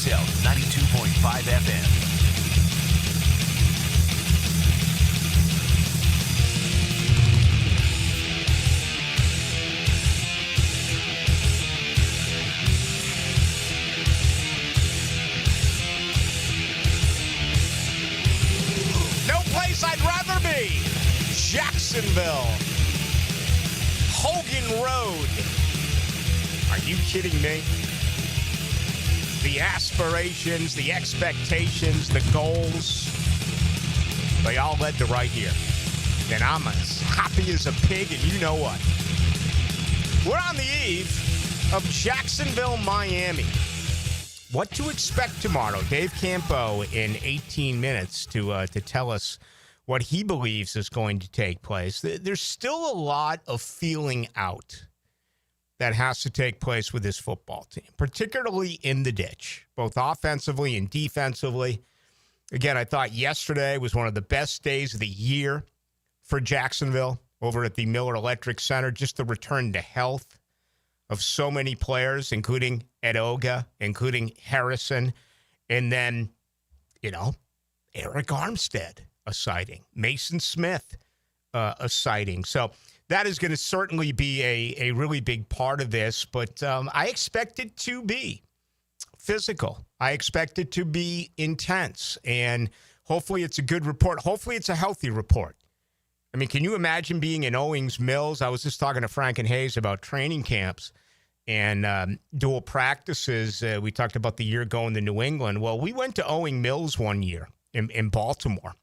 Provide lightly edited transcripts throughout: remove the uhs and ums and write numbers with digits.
XL 92.5 FM. I'd rather be Jacksonville, Hogan Road. Are you kidding me? The aspirations, the expectations, the goals, they all led to right here. And I'm as happy as a pig, and you know what? We're on the eve of Jacksonville, Miami. What to expect tomorrow? Dave Campo in 18 minutes to tell us what he believes is going to take place. There's still a lot of feeling out that has to take place with this football team, particularly in the ditch, both offensively and defensively. Again, I thought yesterday was one of the best days of the year for Jacksonville over at the Miller Electric Center, just the return to health of so many players, including Edoga, including Harrison, and then, Eric Armstead. A sighting. Mason Smith, a sighting. So that is going to certainly be a really big part of this, but I expect it to be physical. I expect it to be intense, and hopefully it's a good report. Hopefully it's a healthy report. I mean, can you imagine being in Owings Mills? I was just talking to Frank and Hayes about training camps and dual practices. We talked about the year going to New England. Well, we went to Owings Mills one year in Baltimore.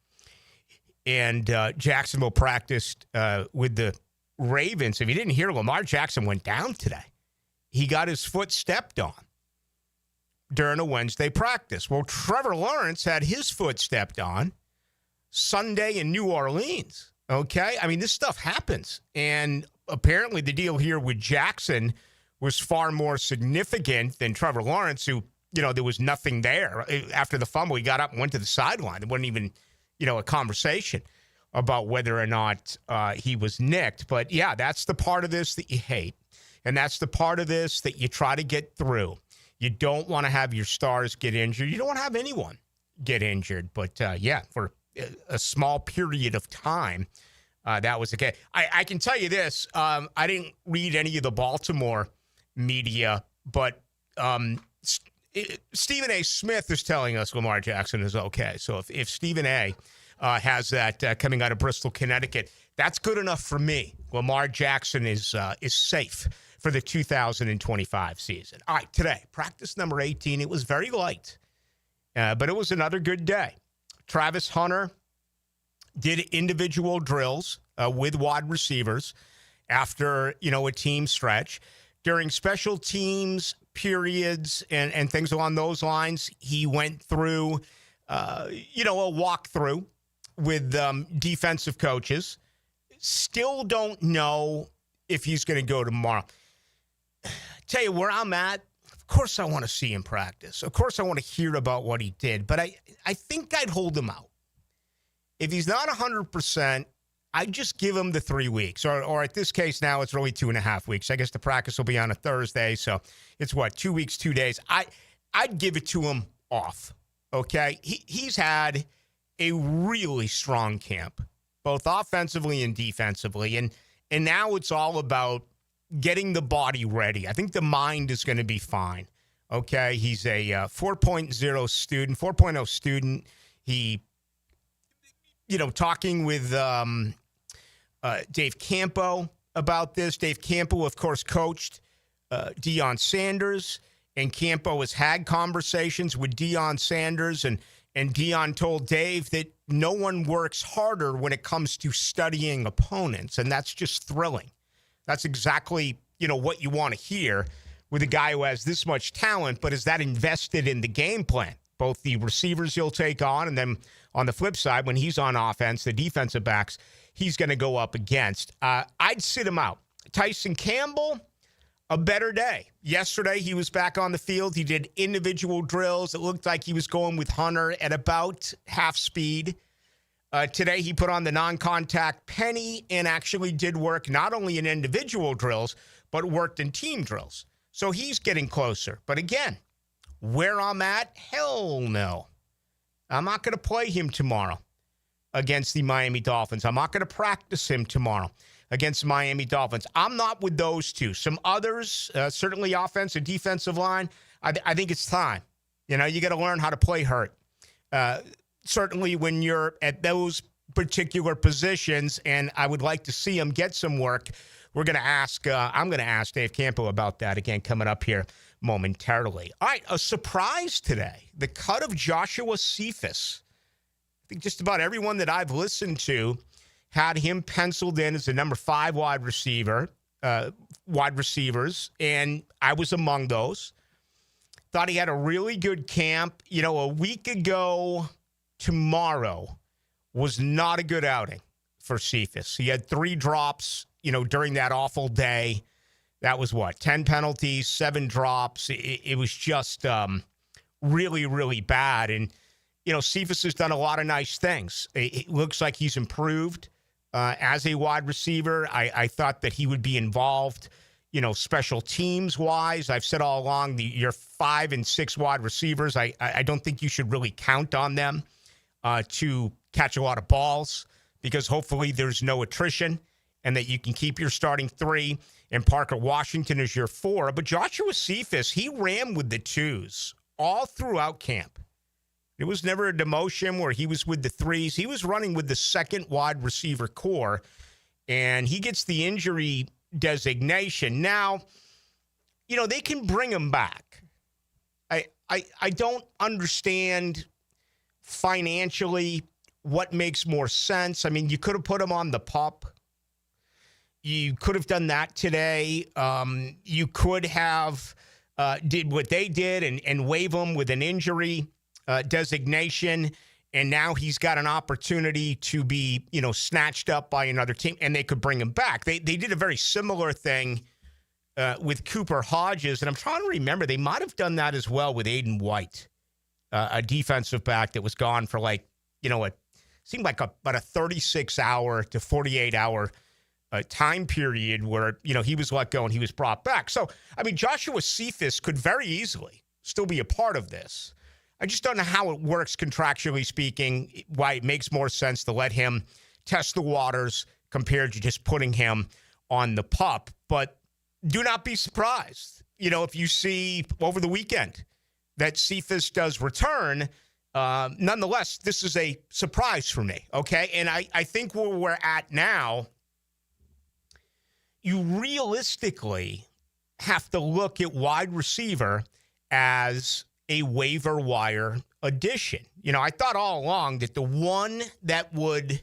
And Jacksonville practiced with the Ravens. If you didn't hear, Lamar Jackson went down today. He got his foot stepped on during a Wednesday practice. Well, Trevor Lawrence had his foot stepped on Sunday in New Orleans. Okay? I mean, this stuff happens. And apparently the deal here with Jackson was far more significant than Trevor Lawrence, who, there was nothing there. After the fumble, he got up and went to the sideline. There wasn't even a conversation about whether or not he was nicked. But, yeah, that's the part of this that you hate. And that's the part of this that you try to get through. You don't want to have your stars get injured. You don't want to have anyone get injured. But, for a small period of time, that was the case. I can tell you this. I didn't read any of the Baltimore media, but Stephen A. Smith is telling us Lamar Jackson is okay. So if Stephen A. Has that coming out of Bristol, Connecticut, that's good enough for me. Lamar Jackson is safe for the 2025 season. All right, today, practice number 18. It was very light, but it was another good day. Travis Hunter did individual drills with wide receivers after, a team stretch. During special teams periods and things along those lines, he went through, a walkthrough with defensive coaches. Still don't know if he's going to go tomorrow. Tell you where I'm at. Of course I want to see him practice. Of course I want to hear about what he did. But I think I'd hold him out. If he's not 100%, I'd just give him the 3 weeks. Or at this case now, it's really 2.5 weeks. I guess the practice will be on a Thursday. So it's 2 weeks, 2 days. I'd give it to him off. Okay? He's had a really strong camp, both offensively and defensively. And now it's all about getting the body ready. I think the mind is going to be fine. Okay? He's a 4.0 student, 4.0 student. He, talking with Dave Campo about this. Dave Campo, of course, coached Deion Sanders, and Campo has had conversations with Deion Sanders, and Deion told Dave that no one works harder when it comes to studying opponents, and that's just thrilling. That's exactly, what you want to hear with a guy who has this much talent, but is that invested in the game plan? Both the receivers he'll take on, and then on the flip side, when he's on offense, the defensive backs he's going to go up against. I'd sit him out. Tyson Campbell, a better day. Yesterday, he was back on the field. He did individual drills. It looked like he was going with Hunter at about half speed. Today, he put on the non-contact penny and actually did work not only in individual drills, but worked in team drills. So he's getting closer. But again, Where I'm at? Hell no. I'm not going to play him tomorrow against the Miami Dolphins. I'm not going to practice him tomorrow against the Miami Dolphins. I'm not with those two. Some others, certainly offensive, defensive line, I think it's time. You know, you got to learn how to play hurt. Certainly when you're at those particular positions, and I would like to see him get some work. I'm going to ask Dave Campo about that again coming up here momentarily. All right, a surprise today. The cut of Joshua Cephas. I think just about everyone that I've listened to had him penciled in as the number 5 wide receivers, and I was among those. Thought he had a really good camp. You know, a week ago tomorrow was not a good outing for Cephas. He had 3 drops, you know, during that awful day. That was 10 penalties, 7 drops. It was just really, really bad. And, you know, Cephas has done a lot of nice things. It looks like he's improved as a wide receiver. I thought that he would be involved, you know, special teams wise. I've said all along, your 5 and 6 wide receivers, I don't think you should really count on them to catch a lot of balls, because hopefully there's no attrition and that you can keep your starting 3 and Parker Washington is your 4. But Joshua Cephas, he ran with the 2s all throughout camp. It was never a demotion where he was with the 3s. He was running with the 2nd wide receiver core, and he gets the injury designation. Now, you know, they can bring him back. I don't understand financially what makes more sense. I mean, you could have put him on the PUP. You could have done that today. You could have did what they did and waive him with an injury designation, and now he's got an opportunity to be, you know, snatched up by another team, and they could bring him back. They did a very similar thing with Cooper Hodges, and I'm trying to remember, they might have done that as well with Aiden White, a defensive back that was gone for it seemed like about a 36-hour to 48-hour time period where, you know, he was let go and he was brought back. So, I mean, Joshua Cephas could very easily still be a part of this. I just don't know how it works contractually speaking, why it makes more sense to let him test the waters compared to just putting him on the PUP. But do not be surprised, you know, if you see over the weekend that Cephas does return. Nonetheless, this is a surprise for me, okay? And I think where we're at now, you realistically have to look at wide receiver as a waiver wire addition. You know, I thought all along that the one that would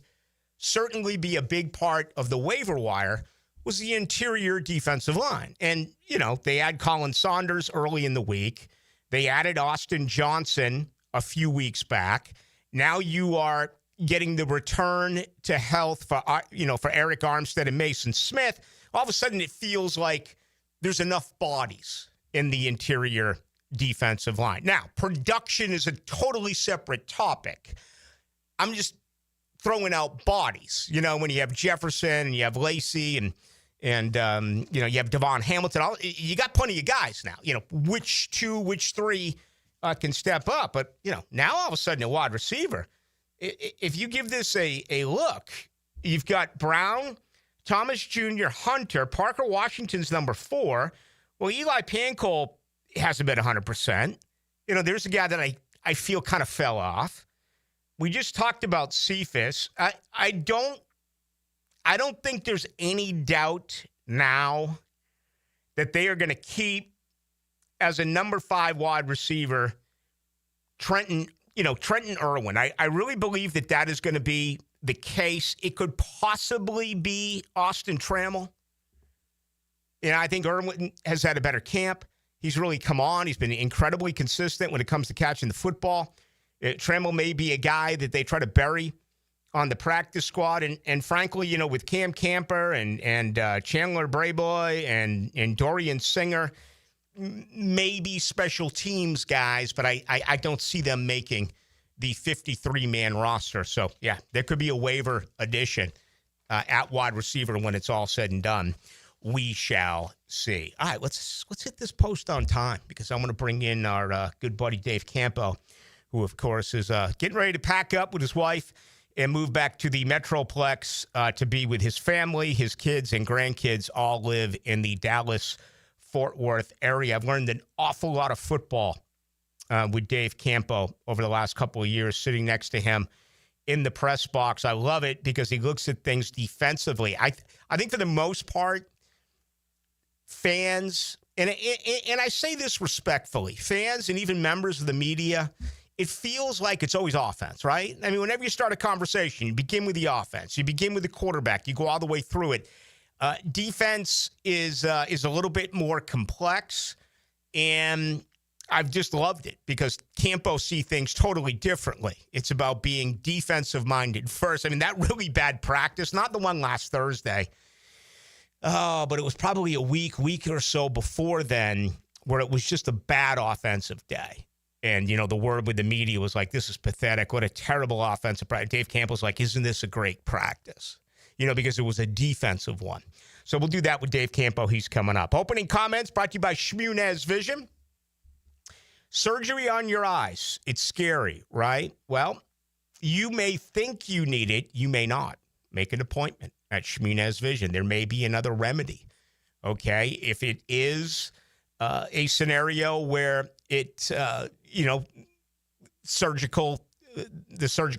certainly be a big part of the waiver wire was the interior defensive line. And, you know, they had Colin Saunders early in the week. They added Austin Johnson a few weeks back. Now you are getting the return to health for Eric Armstead and Mason Smith. All of a sudden it feels like there's enough bodies in the interior defensive line. Now, production is a totally separate topic. I'm just throwing out bodies. You know, when you have Jefferson and you have Lacey and you have Devon Hamilton, you got plenty of guys now. You know, which 3 can step up. But, you know, now all of a sudden a wide receiver, if you give this a look, you've got Brown, Thomas Jr., Hunter, Parker Washington's number 4. Well, Eli Pancol hasn't been 100%. You know, there's a guy that I feel kind of fell off. We just talked about Cephas. I don't think there's any doubt now that they are going to keep as a number 5 wide receiver Trenton Irwin. I really believe that is going to be the case. It could possibly be Austin Trammell. You know, I think Irwin has had a better camp. He's really come on. He's been incredibly consistent when it comes to catching the football. Trammell may be a guy that they try to bury on the practice squad. And frankly, you know, with Cam Camper and Chandler Brayboy and Dorian Singer, maybe special teams guys, but I don't see them making the 53-man roster. So, yeah, there could be a waiver addition at wide receiver when it's all said and done. we shall see. All right, let's hit this post on time because I want to bring in our good buddy Dave Campo, who, of course, is getting ready to pack up with his wife and move back to the Metroplex to be with his family. His kids and grandkids all live in the Dallas-Fort Worth area. I've learned an awful lot of football with Dave Campo over the last couple of years, sitting next to him in the press box. I love it because he looks at things defensively. I think for the most part, fans, and I say this respectfully, fans and even members of the media, it feels like it's always offense, right? I mean, whenever you start a conversation, you begin with the offense. You begin with the quarterback. You go all the way through it. Defense is a little bit more complex, and I've just loved it because Campo see things totally differently. It's about being defensive-minded first. I mean, that really bad practice, not the one last Thursday, but it was probably a week or so before then where it was just a bad offensive day. And, you know, the word with the media was like, this is pathetic. What a terrible offensive practice. Dave Campbell's like, isn't this a great practice? You know, because it was a defensive one. So we'll do that with Dave Campo. He's coming up. Opening comments brought to you by Shmunez Vision. Surgery on your eyes. It's scary, right? Well, you may think you need it. You may not. Make an appointment at Shmunez Vision. There may be another remedy, okay? If it is a scenario where it, the surgical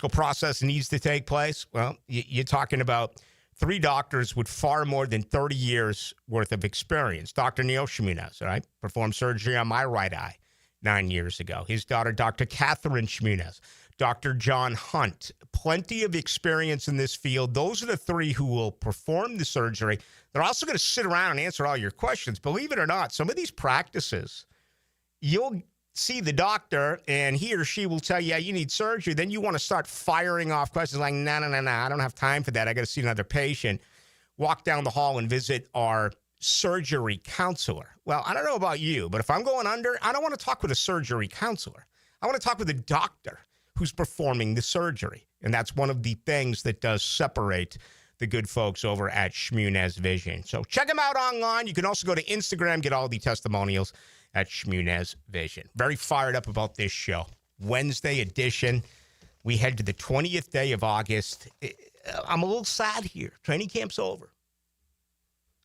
process needs to take place, well, you're talking about 3 doctors with far more than 30 years worth of experience. Dr. Neil Shmunez, right? Performed surgery on my right eye 9 years ago. His daughter, Dr. Catherine Shmunez. Dr. John Hunt, plenty of experience in this field. Those are the 3 who will perform the surgery. They're also going to sit around and answer all your questions. Believe it or not, some of these practices, you'll see the doctor and he or she will tell you, yeah, you need surgery. Then you want to start firing off questions like, no, I don't have time for that. I got to see another patient. Walk down the hall and visit our surgery counselor. Well, I don't know about you, but if I'm going under, I don't want to talk with a surgery counselor. I want to talk with a doctor who's performing the surgery. And that's one of the things that does separate the good folks over at Shmunez Vision. So check them out online. You can also go to Instagram, get all the testimonials at Shmunez Vision. Very fired up about this show. Wednesday edition. We head to the 20th day of August. I'm a little sad here. Training camp's over.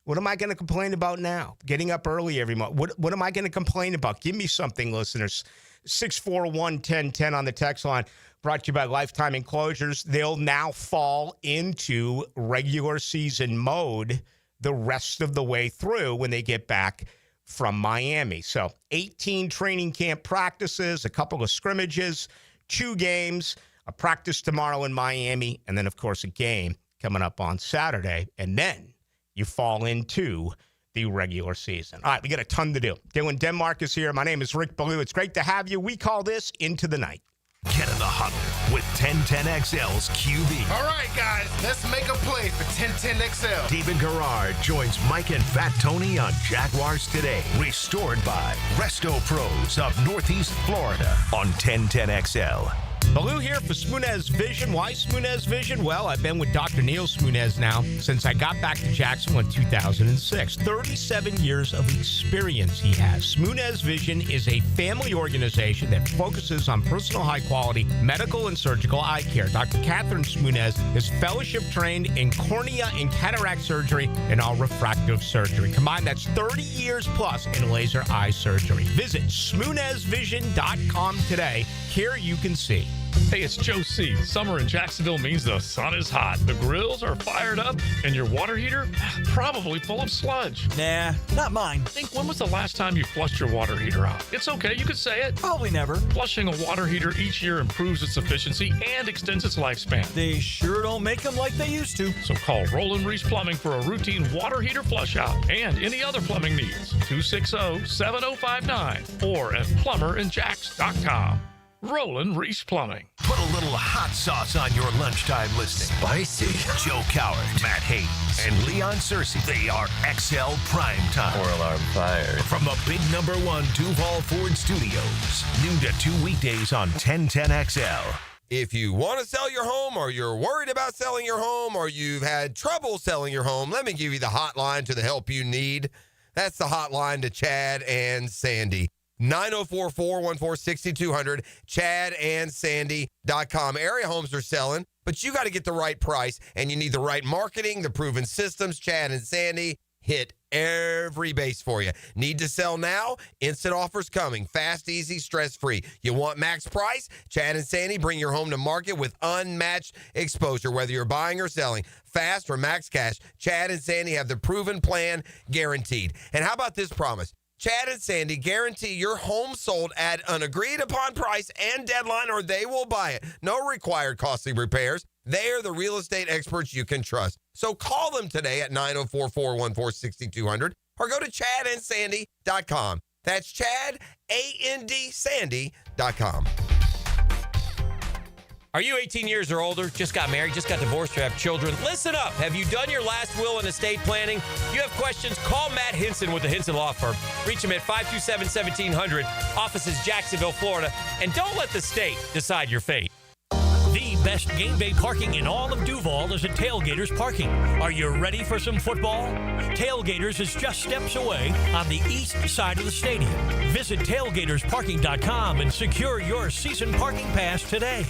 What am I going to complain about now? Getting up early every month. What am I going to complain about? Give me something, listeners. 641-1010 on the text line. Brought to you by Lifetime Enclosures. They'll now fall into regular season mode the rest of the way through when they get back from Miami. So 18 training camp practices, a couple of scrimmages, 2 games, a practice tomorrow in Miami, and then, of course, a game coming up on Saturday. And then you fall into the regular season. All right, we got a ton to do. Dylan Denmark is here. My name is Rick Ballou. It's great to have you. We call this Into the Night. Get in the huddle with 1010XL's QB. All right, guys, let's make a play for 1010XL. David Garrard joins Mike and Fat Tony on Jaguars Today. Restored by Resto Pros of Northeast Florida on 1010XL. Ballou here for Shmunez Vision. Why Shmunez Vision? Well, I've been with Dr. Neil Shmunez now since I got back to Jacksonville in 2006. 37 years of experience he has. Shmunez Vision is a family organization that focuses on personal high-quality medical and surgical eye care. Dr. Catherine Shmunez is fellowship-trained in cornea and cataract surgery and all refractive surgery. Combined, that's 30 years plus in laser eye surgery. Visit ShmunezVision.com today. Care you can see. Hey, it's Joe C. Summer in Jacksonville means the sun is hot, the grills are fired up, and your water heater probably full of sludge. Nah, not mine. Think, when was the last time you flushed your water heater out? It's okay, you can say it. Probably never. Flushing a water heater each year improves its efficiency and extends its lifespan. They sure don't make them like they used to. So call Roland Reese Plumbing for a routine water heater flush out and any other plumbing needs. 260-7059 or at plumberinjacks.com. Roland Reese Plumbing. Put a little hot sauce on your lunchtime listening. Spicy. Joe Coward, Matt Hayes, and Leon Searcy. They are XL Prime Time. 4 alarm fired. From the big #1 Duval Ford Studios. Noon to 2 weekdays on 1010XL. If you want to sell your home, or you're worried about selling your home, or you've had trouble selling your home, let me give you the hotline to the help you need. That's the hotline to Chad and Sandy. 904-414-6200, chadandsandy.com. Area homes are selling, but you got to get the right price, and you need the right marketing, the proven systems. Chad and Sandy hit every base for you. Need to sell now? Instant offers coming. Fast, easy, stress-free. You want max price? Chad and Sandy bring your home to market with unmatched exposure, whether you're buying or selling. Fast or max cash, Chad and Sandy have the proven plan guaranteed. And how about this promise? Chad and Sandy guarantee your home sold at an agreed-upon price and deadline, or they will buy it. No required costly repairs. They are the real estate experts you can trust. So call them today at 904-414-6200 or go to chadandsandy.com. That's Chad, A-N-D, Sandy.com. Are you 18 years or older, just got married, just got divorced, or have children? Listen up. Have you done your last will and estate planning? You have questions? Call Matt Hinson with the Hinson Law Firm. Reach him at 527-1700. Office is Jacksonville, Florida. And don't let the state decide your fate. The best game day parking in all of Duval is at Tailgaters Parking. Are you ready for some football? Tailgaters is just steps away on the east side of the stadium. Visit tailgatorsparking.com and secure your season parking pass today.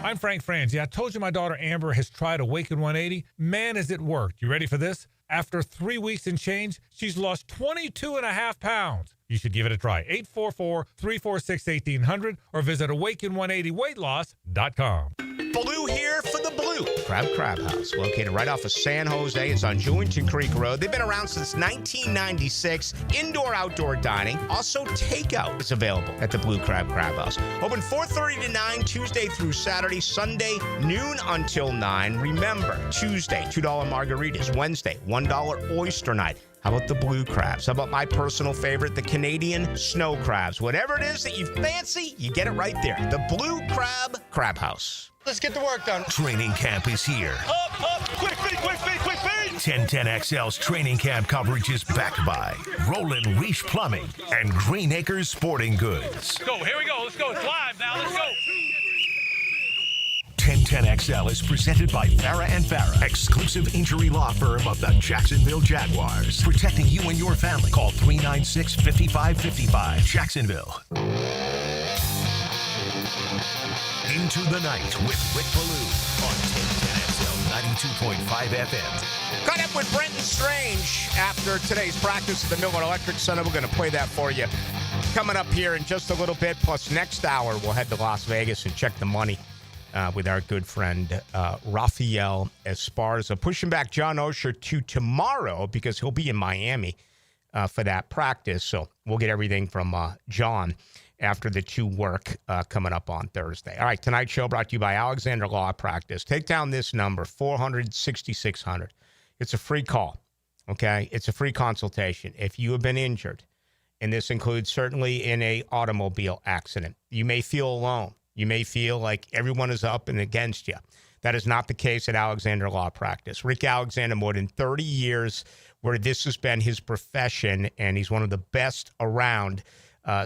I'm Frank Franzi. I told you my daughter Amber has tried Awaken 180. Man, has it worked. You ready for this? After 3 weeks and change, she's lost 22.5 pounds. You should give it a try. 844-346-1800 or visit awaken180weightloss.com. Ballou here for the Blue Crab House, located right off of San Jose. It's on Jewington Creek Road. They've been around since 1996. Indoor-outdoor dining. Also, takeout is available at the Blue Crab House. Open 4:30 to 9, Tuesday through Saturday. Sunday, noon until 9. Remember, Tuesday, $2 margaritas. Wednesday, $1 oyster night. How about the blue crabs? How about my personal favorite, the Canadian snow crabs? Whatever it is that you fancy, you get it right there. The Blue Crab House. Let's get the work done. Training camp is here. Up, quick feet. 1010XL's training camp coverage is backed by Roland Reach Plumbing and Green Acres Sporting Goods. Let's go. Here we go. Let's go. It's live now. Let's go. 1010XL is presented by Farah and Farah, exclusive injury law firm of the Jacksonville Jaguars. Protecting you and your family. Call 396-5555. Jacksonville. Into the Night with Rick Ballou on 1010XL 92.5 FM. Caught up with Brenton Strange after today's practice at the Miller Electric Center. We're going to play that for you coming up here in just a little bit. Plus, next hour, we'll head to Las Vegas and check the money with our good friend Raphael Esparza. Pushing back John Osher to tomorrow because he'll be in Miami for that practice. So we'll get everything from John after the two work coming up on Thursday. All right, tonight's show brought to you by Alexander Law Practice. Take down this number, 400-6600. It's a free call, okay? It's a free consultation. If you have been injured, and this includes certainly in a automobile accident, you may feel alone. You may feel like everyone is up and against you. That is not the case at Alexander Law Practice. Rick Alexander, more than 30 years where this has been his profession, and he's one of the best around,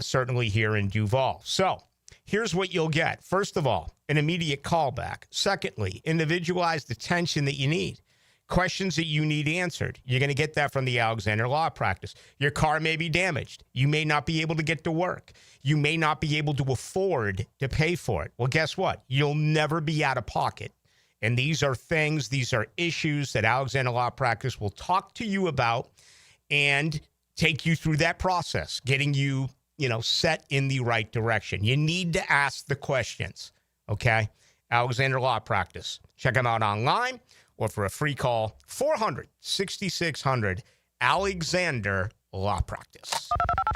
certainly here in Duval. So here's what you'll get. First of all, an immediate callback. Secondly, individualized attention that you need. Questions that you need answered. You're going to get that from the Alexander Law Practice. Your car may be damaged. You may not be able to get to work. You may not be able to afford to pay for it. Well, guess what? You'll never be out of pocket. And these are things, these are issues that Alexander Law Practice will talk to you about and take you through that process, getting you, set in the right direction. You need to ask the questions, okay? Alexander Law Practice. Check them out online or for a free call, 400-6600, Alexander Law Practice.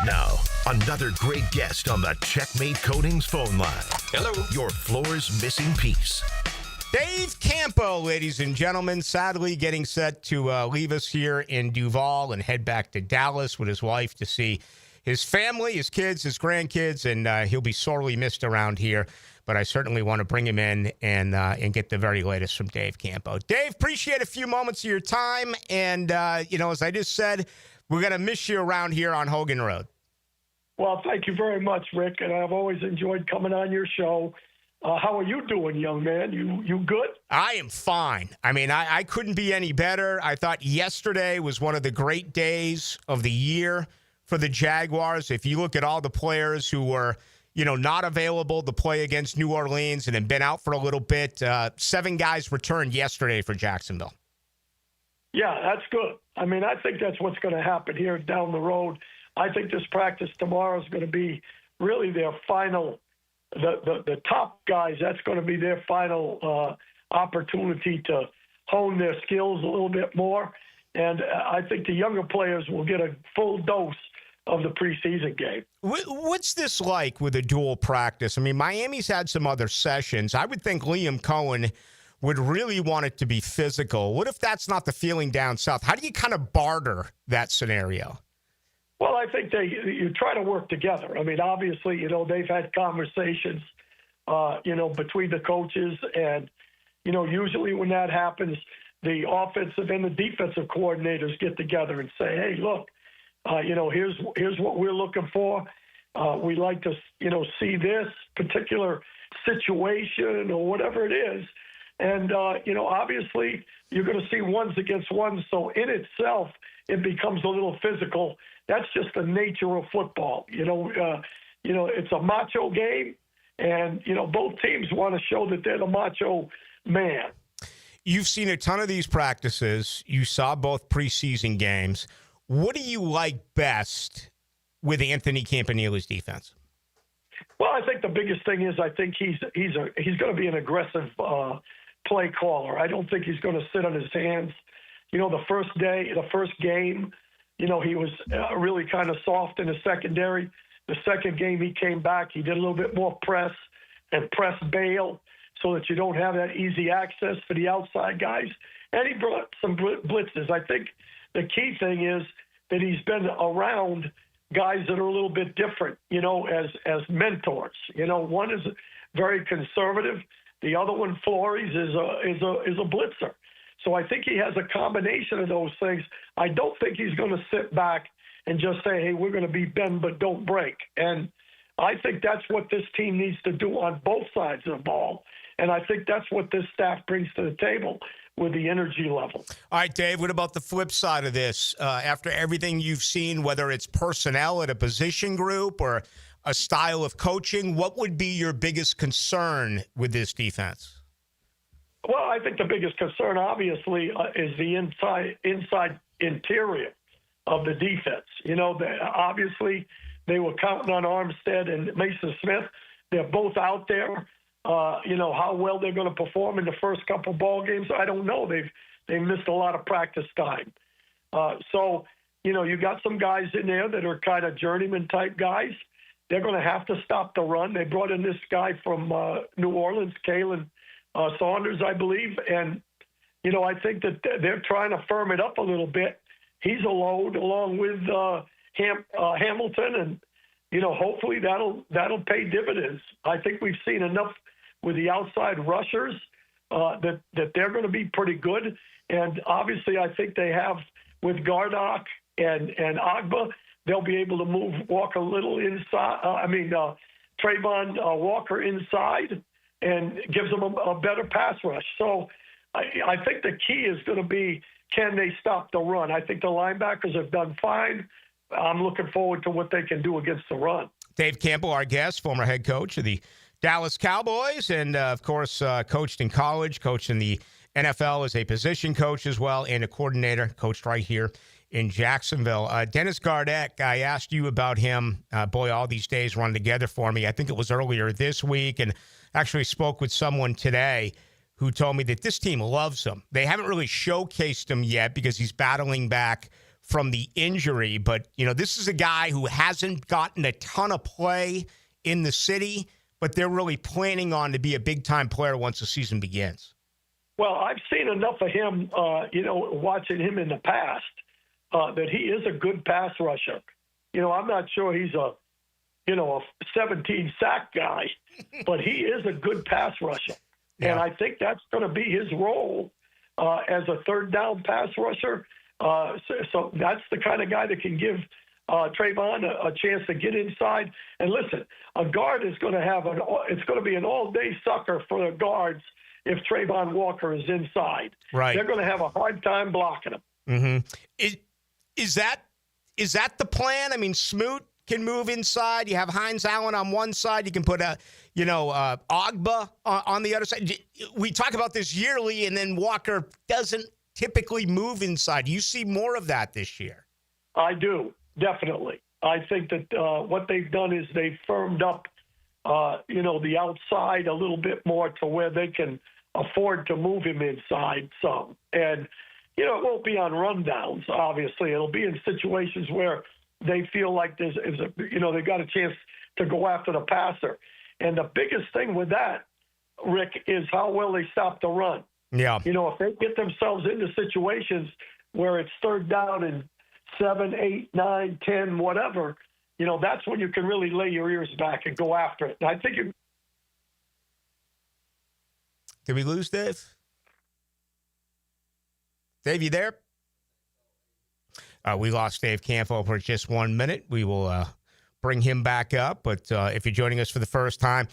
Now, another great guest on the Checkmate Coatings phone line. Hello. Your floor's missing piece. Dave Campo, ladies and gentlemen, sadly getting set to leave us here in Duval and head back to Dallas with his wife to see his family, his kids, his grandkids, and he'll be sorely missed around here. But I certainly want to bring him in and get the very latest from Dave Campo. Dave, appreciate a few moments of your time. And, as I just said, we're going to miss you around here on Hogan Road. Well, thank you very much, Rick. And I've always enjoyed coming on your show. How are you doing, young man? You good? I am fine. I mean, I couldn't be any better. I thought yesterday was one of the great days of the year for the Jaguars. If you look at all the players who were, not available to play against New Orleans and have been out for a little bit, 7 guys returned yesterday for Jacksonville. Yeah, that's good. I mean, I think that's what's going to happen here down the road. I think this practice tomorrow is going to be really their final. The top guys, that's going to be their final opportunity to hone their skills a little bit more. And I think the younger players will get a full dose of the preseason game. What's this like with a dual practice? I mean, Miami's had some other sessions. I would think Liam Cohen would really want it to be physical. What if that's not the feeling down south? How do you kind of barter that scenario? Well, I think you try to work together. I mean, obviously, they've had conversations, between the coaches. And, usually when that happens, the offensive and the defensive coordinators get together and say, hey, look, here's what we're looking for. We'd like to, see this particular situation or whatever it is. And, obviously you're going to see ones against ones. So in itself, it becomes a little physical. That's just the nature of football. It's a macho game, and, both teams want to show that they're the macho man. You've seen a ton of these practices. You saw both preseason games. What do you like best with Anthony Campanilla's defense? Well, I think the biggest thing is I think he's going to be an aggressive play caller. I don't think he's going to sit on his hands. The first game, he was really kind of soft in the secondary. The second game he came back, he did a little bit more press and press bail so that you don't have that easy access for the outside guys. And he brought some blitzes. I think the key thing is that he's been around guys that are a little bit different, as mentors. One is very conservative. The other one, Flores, is a blitzer. So I think he has a combination of those things. I don't think he's going to sit back and just say, hey, we're going to be bend but don't break. And I think that's what this team needs to do on both sides of the ball. And I think that's what this staff brings to the table with the energy level. All right, Dave, what about the flip side of this? After everything you've seen, whether it's personnel at a position group or a style of coaching, what would be your biggest concern with this defense? Well, I think the biggest concern, obviously, is the inside interior of the defense. Obviously, they were counting on Armstead and Mason Smith. They're both out there. How well they're going to perform in the first couple ball games, I don't know. They've missed a lot of practice time. So you got some guys in there that are kind of journeyman type guys. They're going to have to stop the run. They brought in this guy from New Orleans, Kalen Saunders, I believe. And, I think that they're trying to firm it up a little bit. He's a load along with Hamilton, and, hopefully that'll pay dividends. I think we've seen enough with the outside rushers that they're going to be pretty good. And obviously I think they have with Gardock and Agba, they'll be able to move Walker a little inside. Trayvon Walker inside and gives them a better pass rush. So I think the key is going to be, can they stop the run? I think the linebackers have done fine. I'm looking forward to what they can do against the run. Dave Campo, our guest, former head coach of the Dallas Cowboys, and, of course, coached in college, coached in the NFL as a position coach as well, and a coordinator, coached right here in Jacksonville. Dennis Gardeck, I asked you about him. All these days run together for me. I think it was earlier this week, and actually spoke with someone today who told me that this team loves him. They haven't really showcased him yet because he's battling back from the injury. But, this is a guy who hasn't gotten a ton of play in the city, but they're really planning on to be a big-time player once the season begins. Well, I've seen enough of him, watching him in the past, that he is a good pass rusher. I'm not sure he's a 17-sack guy, but he is a good pass rusher. Yeah. And I think that's going to be his role as a third down pass rusher. So that's the kind of guy that can give Trayvon a chance to get inside. And listen, a guard is going to have it's going to be an all-day sucker for the guards if Trayvon Walker is inside. Right. They're going to have a hard time blocking him. Mm-hmm. Is that the plan? I mean, Smoot can move inside. You have Hines Allen on one side. You can put Ogba on the other side. We talk about this yearly, and then Walker doesn't typically move inside. You see more of that this year. I do, definitely. I think that what they've done is they've firmed up, the outside a little bit more to where they can afford to move him inside some. And, it won't be on rundowns, obviously. It'll be in situations where they feel like they've got a chance to go after the passer. And the biggest thing with that, Rick, is how well they stop the run. Yeah. If they get themselves into situations where it's third down and 7, 8, 9, 10, whatever, that's when you can really lay your ears back and go after it. And I think Did we lose Dave? Dave, you there? We lost Dave Campo for just 1 minute. We will bring him back up. But if you're joining us for the first time,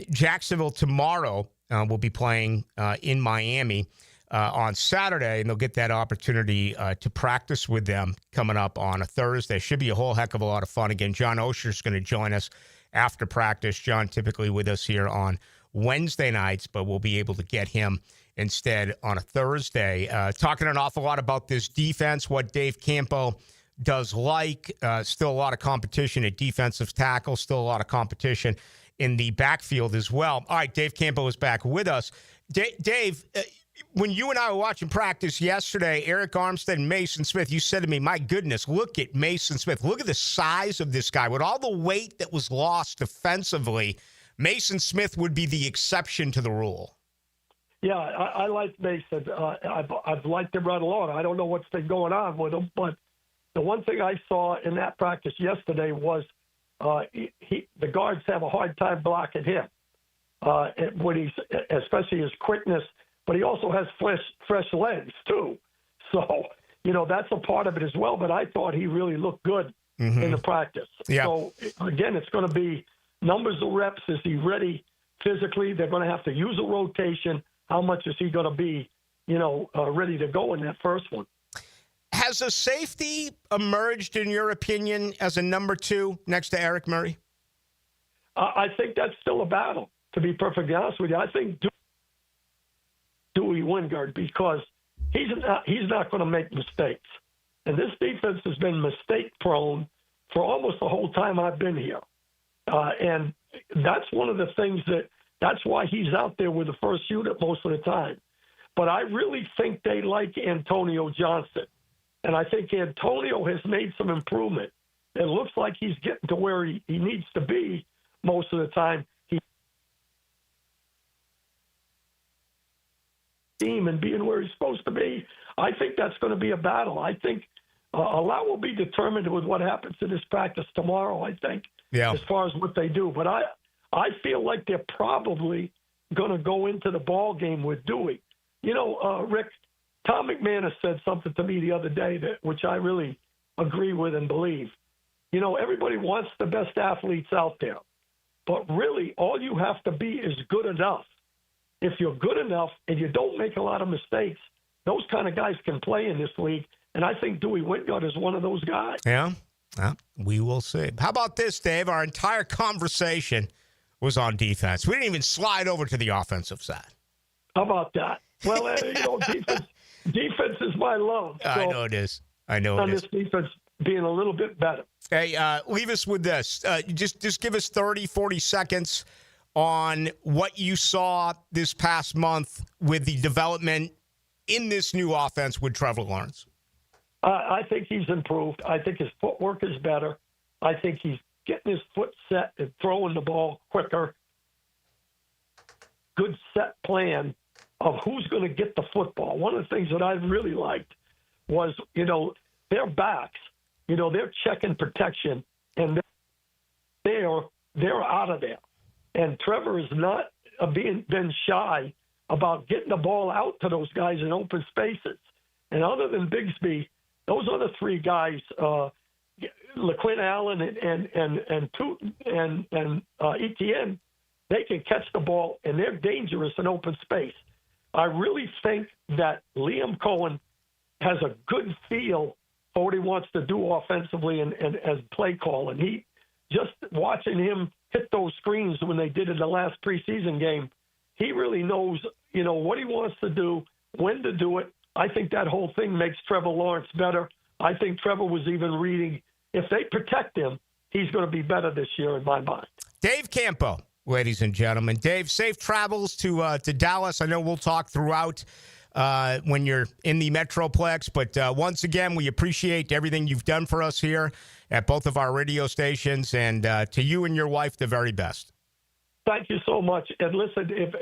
Jacksonville tomorrow will be playing in Miami on Saturday, and they'll get that opportunity to practice with them coming up on a Thursday. Should be a whole heck of a lot of fun. Again, John Osher's going to join us after practice. John typically with us here on Wednesday nights, but we'll be able to get him instead on a Thursday. Talking an awful lot about this defense, what Dave Campo does like. Still a lot of competition at defensive tackle, still a lot of competition in the backfield as well. All right, Dave Campo is back with us. Dave, when you and I were watching practice yesterday, Eric Armstead and Mason Smith, you said to me, my goodness, look at Mason Smith. Look at the size of this guy. With all the weight that was lost defensively, Mason Smith would be the exception to the rule. Yeah, I like Mason. I've liked him right along. I don't know what's been going on with him, but the one thing I saw in that practice yesterday was the guards have a hard time blocking him when especially his quickness, but he also has fresh legs too. So, that's a part of it as well. But I thought he really looked good in the practice. Yeah. So again, it's going to be numbers of reps. Is he ready physically? They're going to have to use a rotation. How much is he going to be, ready to go in that first one? Has a safety emerged, in your opinion, as a number 2 next to Eric Murray? I think that's still a battle, to be perfectly honest with you. I think Dewey Wingard, because he's not going to make mistakes. And this defense has been mistake-prone for almost the whole time I've been here. And that's one of the things that's why he's out there with the first unit most of the time. But I really think they like Antonio Johnson. And I think Antonio has made some improvement. It looks like he's getting to where he needs to be most of the time. Team and being where he's supposed to be. I think that's going to be a battle. I think a lot will be determined with what happens in this practice tomorrow, I think, as far as what they do. But I feel like they're probably going to go into the ball game with Dewey. Rick, Tom McManus said something to me the other day which I really agree with and believe. Everybody wants the best athletes out there, but really all you have to be is good enough. If you're good enough and you don't make a lot of mistakes, those kind of guys can play in this league. And I think Dewey Wingard is one of those guys. Yeah, we will see. How about this, Dave? Our entire conversation was on defense. We didn't even slide over to the offensive side. How about that? Well, defense is my love. So I know it is. On this defense being a little bit better. Hey, leave us with this. Just give us 30, 40 seconds on what you saw this past month with the development in this new offense with Trevor Lawrence. I think he's improved. I think his footwork is better. I think he's getting his foot set and throwing the ball quicker. Good set plan of who's going to get the football. One of the things that I really liked was, their backs, they're checking protection, and they're out of there. And Trevor has not been shy about getting the ball out to those guys in open spaces. And other than Bigsby, those other 3 guys LaQuinn Allen and Etienne, they can catch the ball, and they're dangerous in open space. I really think that Liam Cohen has a good feel for what he wants to do offensively and as play call. And he, just watching him hit those screens when they did in the last preseason game, he really knows, what he wants to do, when to do it. I think that whole thing makes Trevor Lawrence better. I think Trevor was even reading, if they protect him, he's going to be better this year in my mind. Dave Campo, ladies and gentlemen. Dave, safe travels to Dallas. I know we'll talk throughout when you're in the Metroplex, but once again, we appreciate everything you've done for us here at both of our radio stations, and to you and your wife, the very best. Thank you so much. And listen, if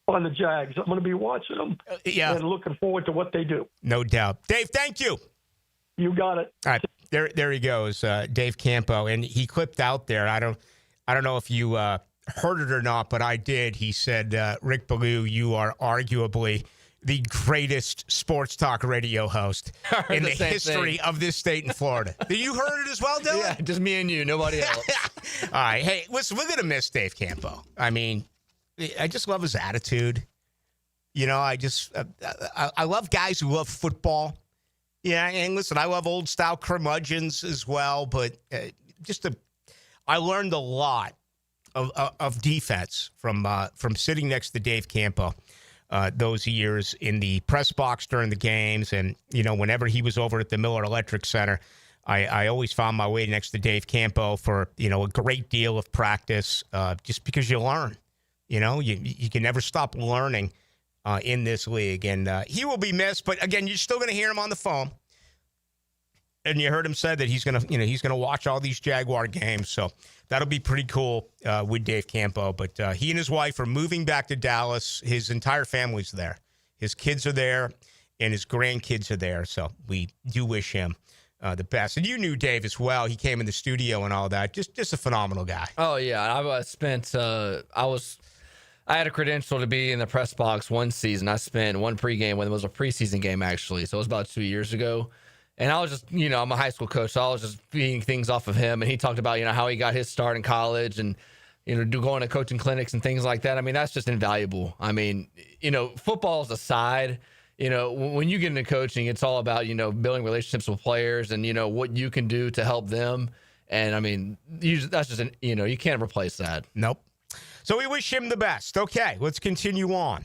on the Jags, I'm going to be watching them and looking forward to what they do. No doubt. Dave, thank you. You got it. All right, there he goes, Dave Campo, and he clipped out there. I don't know if you heard it or not, but I did. He said, Rick Ballou, you are arguably the greatest sports talk radio host in the history of this state in Florida. You heard it as well, Dylan? Yeah, just me and you, nobody else. All right. Hey, listen, we're going to miss Dave Campo. I mean, I just love his attitude. I love guys who love football. Yeah, and listen, I love old-style curmudgeons as well, but I learned a lot of defense from sitting next to Dave Campo those years in the press box during the games. And, whenever he was over at the Miller Electric Center, I always found my way next to Dave Campo for, a great deal of practice just because you learn. You can never stop learning in this league. And he will be missed. But, again, you're still going to hear him on the phone. And you heard him say that he's going to watch all these Jaguar games. So that'll be pretty cool with Dave Campo. But he and his wife are moving back to Dallas. His entire family's there. His kids are there, and his grandkids are there. So we do wish him the best. And you knew Dave as well. He came in the studio and all that. Just a phenomenal guy. Oh, yeah. I had a credential to be in the press box one season. I spent one pregame when it was a preseason game, actually. So it was about 2 years ago. And I was just, I'm a high school coach, so I was just feeding things off of him. And he talked about, how he got his start in college and, going to coaching clinics and things like that. I mean, that's just invaluable. I mean, football's aside, when you get into coaching, it's all about, building relationships with players and, what you can do to help them. And, I mean, that's just, you can't replace that. Nope. So we wish him the best. Okay, let's continue on.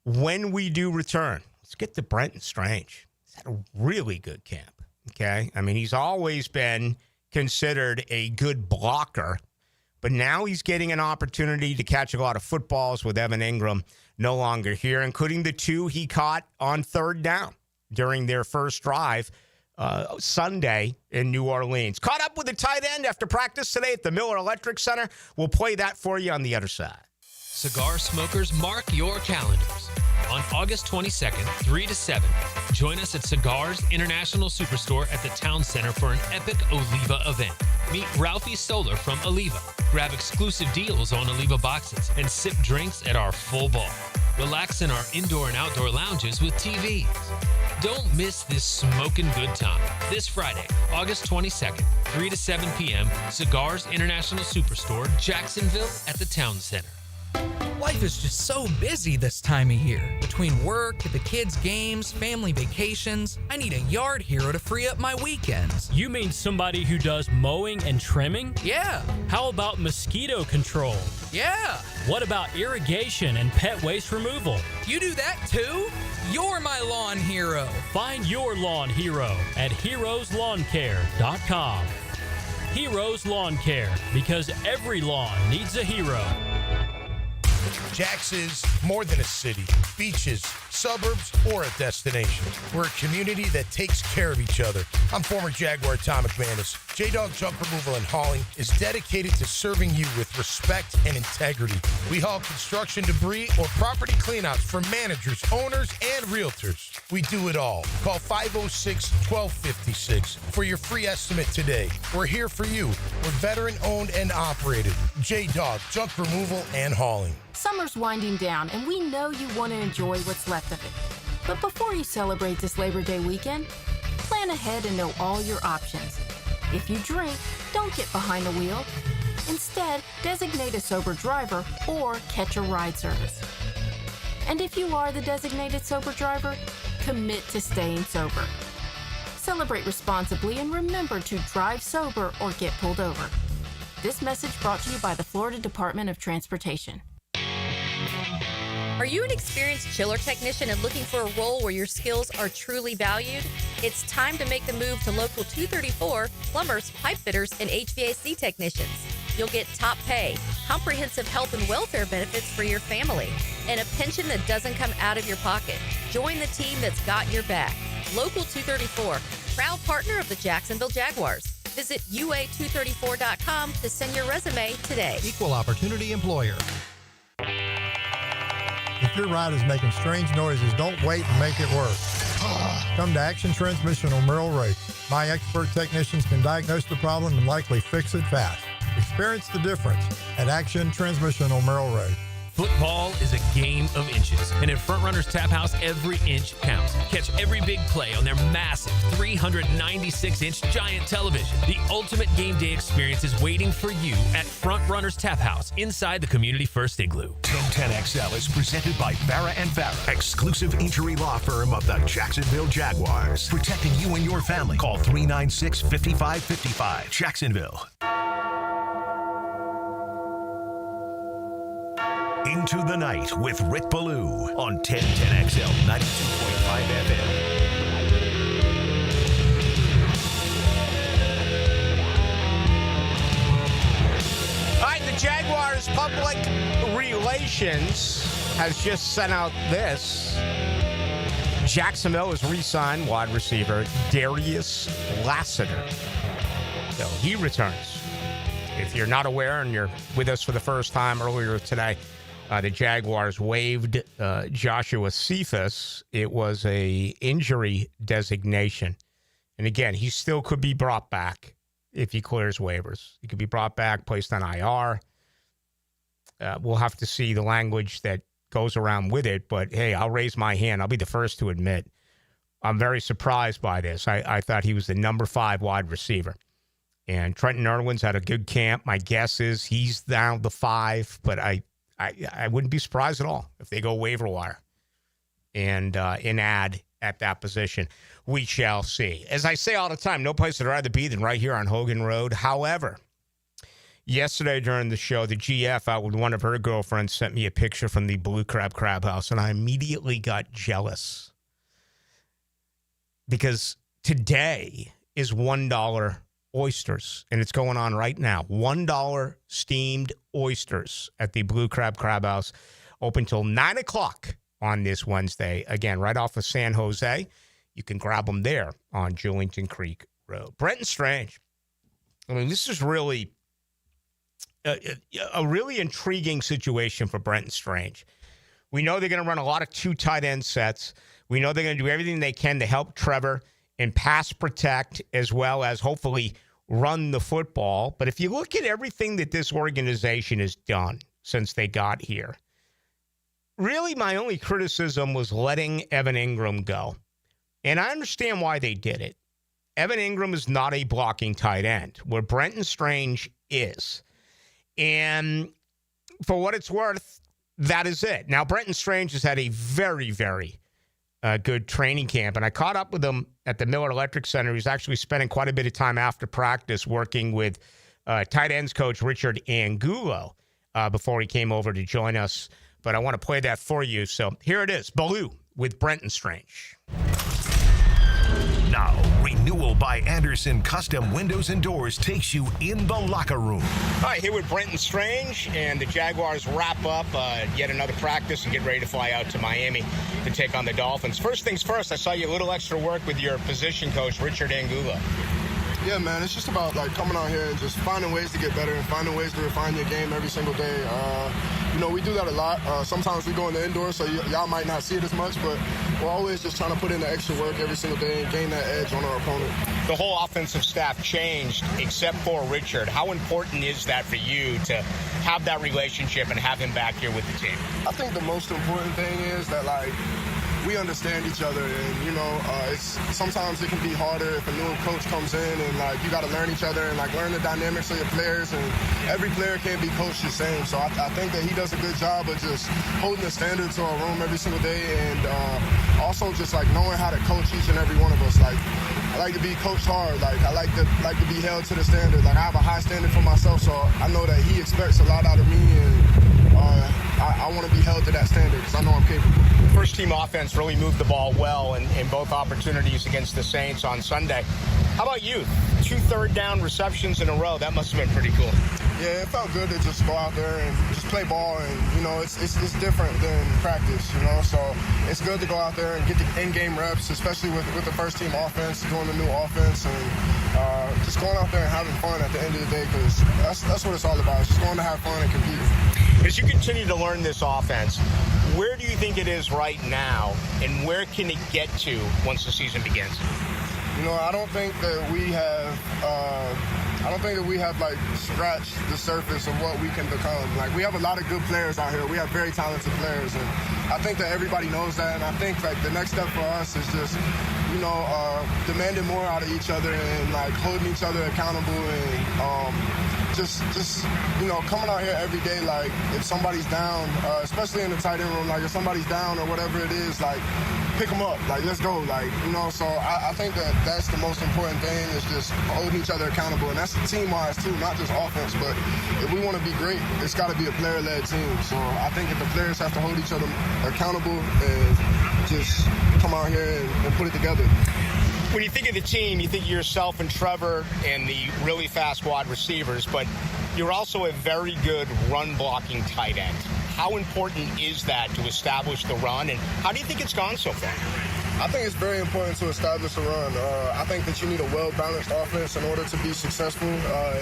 When we do return, let's get to Brenton Strange. He's had a really good camp. Okay. I mean, he's always been considered a good blocker, but now he's getting an opportunity to catch a lot of footballs with Evan Ingram no longer here, including the two he caught on third down during their first drive Sunday in New Orleans. Caught up with the tight end after practice today at the Miller Electric Center. We'll play that for you on the other side. Cigar smokers, mark your calendars. On August 22nd, 3 to 7, join us at Cigars International Superstore at the Town Center for an epic Oliva event. Meet Ralphie Solar from Oliva. Grab exclusive deals on Oliva boxes and sip drinks at our full bar. Relax in our indoor and outdoor lounges with TVs. Don't miss this smoking good time. This Friday, August 22nd, 3 to 7 p.m., Cigars International Superstore, Jacksonville at the Town Center. Life is just so busy this time of year. Between work, the kids' games, family vacations, I need a yard hero to free up my weekends. You mean somebody who does mowing and trimming? Yeah. How about mosquito control? Yeah. What about irrigation and pet waste removal? You do that too? You're my lawn hero. Find your lawn hero at heroeslawncare.com. Heroes Lawn Care, because every lawn needs a hero. Jax is more than a city, beaches, suburbs, or a destination. We're a community that takes care of each other. I'm former Jaguar Tom McManus. J-Dog Junk Removal and Hauling is dedicated to serving you with respect and integrity. We haul construction debris or property cleanouts for managers, owners, and realtors. We do it all. Call 506-1256 for your free estimate today. We're here for you. We're veteran-owned and operated. J-Dog Junk Removal and Hauling. Summer's winding down, and we know you want to enjoy what's left of it. But before you celebrate this Labor Day weekend, plan ahead and know all your options. If you drink, don't get behind the wheel. Instead, designate a sober driver or catch a ride service. And if you are the designated sober driver, commit to staying sober. Celebrate responsibly and remember to drive sober or get pulled over. This message brought to you by the Florida Department of Transportation. Are you an experienced chiller technician and looking for a role where your skills are truly valued? It's time to make the move to Local 234, plumbers, pipe fitters, and HVAC technicians. You'll get top pay, comprehensive health and welfare benefits for your family, and a pension that doesn't come out of your pocket. Join the team that's got your back. Local 234, proud partner of the Jacksonville Jaguars. Visit UA234.com to send your resume today. Equal opportunity employer. If your ride is making strange noises, don't wait and make it worse. Come to Action Transmission on Merrill Road. My expert technicians can diagnose the problem and likely fix it fast. Experience the difference at Action Transmission on Merrill Road. Football is a game of inches, and at Front Runners Tap House, every inch counts. Catch every big play on their massive 396-inch giant television. The ultimate game day experience is waiting for you at Front Runners Tap House inside the Community First Igloo. 1010XL is presented by Farrah & Farrah, exclusive injury law firm of the Jacksonville Jaguars. Protecting you and your family. Call 396-5555. Jacksonville. Into the Night with Rick Ballou on 1010XL 92.5 FM. All right, the Jaguars Public Relations has just sent out this. Jacksonville has re-signed wide receiver Darius Lassiter. So he returns. If you're not aware and you're with us for the first time earlier today, the Jaguars waived Joshua Cephas. It was a injury designation. And again, he still could be brought back if he clears waivers. He could be brought back, placed on IR. We'll have to see the language that goes around with it. But, hey, I'll raise my hand. I'll be the first to admit I'm very surprised by this. I thought he was the number 5 wide receiver. And Trenton Irwin's had a good camp. My guess is he's down the 5, but I wouldn't be surprised at all if they go waiver wire and add at that position. We shall see. As I say all the time, no place I'd rather be than right here on Hogan Road. However, yesterday during the show, the GF out with one of her girlfriends sent me a picture from the Blue Crab House, and I immediately got jealous because today is $1 oysters, and it's going on right now. $1 steamed oysters at the Blue Crab House, open till 9 o'clock on this Wednesday. Again, right off of San Jose. You can grab them there on Julington Creek Road. Brenton Strange. I mean, this is really a really intriguing situation for Brenton Strange. We know they're going to run a lot of 2 tight end sets. We know they're going to do everything they can to help Trevor and pass protect as well as hopefully run the football. But if you look at everything that this organization has done since they got here, really my only criticism was letting Evan Ingram go. And I understand why they did it. Evan Ingram is not a blocking tight end, where Brenton Strange is. And for what it's worth, that is it. Now, Brenton Strange has had a very, very good training camp. And I caught up with him at the Miller Electric Center. He's actually spending quite a bit of time after practice working with tight ends coach Richard Angulo before he came over to join us. But I want to play that for you. So here it is, Ballou with Brenton Strange. Now, Renewal by Anderson Custom Windows and Doors takes you in the locker room. All right, here with Brenton Strange, and the Jaguars wrap up yet another practice and get ready to fly out to Miami to take on the Dolphins. First things first, I saw you a little extra work with your position coach, Richard Angulo. Yeah, man, it's just about coming out here and just finding ways to get better and finding ways to refine your game every single day. We do that a lot. Sometimes we go in the indoors, so y'all might not see it as much, but we're always just trying to put in the extra work every single day and gain that edge on our opponent. The whole offensive staff changed except for Richard. How important is that for you to have that relationship and have him back here with the team? I think the most important thing is that, we understand each other. And, you know, sometimes it can be harder if a new coach comes in and, like, you got to learn each other and, like, learn the dynamics of your players. And every player can't be coached the same. So I think that he does a good job of just holding the standard to our room every single day, and also just, like, knowing how to coach each and every one of us. Like, I like to be coached hard. Like, I like to be held to the standard. Like, I have a high standard for myself, so I know that he expects a lot out of me, and I want to be held to that standard because I know I'm capable. First-team offense really moved the ball well in both opportunities against the Saints on Sunday. How about you? 2 third-down receptions in a row. That must have been pretty cool. Yeah, it felt good to just go out there and just play ball, and, you know, it's different than practice, you know, so it's good to go out there and get the in-game reps, especially with the first-team offense, doing the new offense, and just going out there and having fun at the end of the day, because that's what it's all about. It's just going to have fun and compete. As you continue to learn this offense, where do you think it is right now, and where can it get to once the season begins? You know, I don't think that we have like scratched the surface of what we can become. Like, we have a lot of good players out here. We have very talented players, and I think that everybody knows that. And I think, like, the next step for us is just, you know, demanding more out of each other and, like, holding each other accountable, and just you know, coming out here every day. Like, if somebody's down, especially in the tight end room, like, if somebody's down or whatever it is, like, pick them up. Like, let's go. Like, you know, so I think that's the most important thing, is just holding each other accountable. And that's team-wise, too, not just offense. But if we want to be great, it's got to be a player-led team. So I think if the players have to hold each other accountable and just come out here and put it together. When you think of the team, you think of yourself and Trevor and the really fast wide receivers, but you're also a very good run-blocking tight end. How important is that to establish the run, and how do you think it's gone so far? I think it's very important to establish a run. I think that you need a well-balanced offense in order to be successful.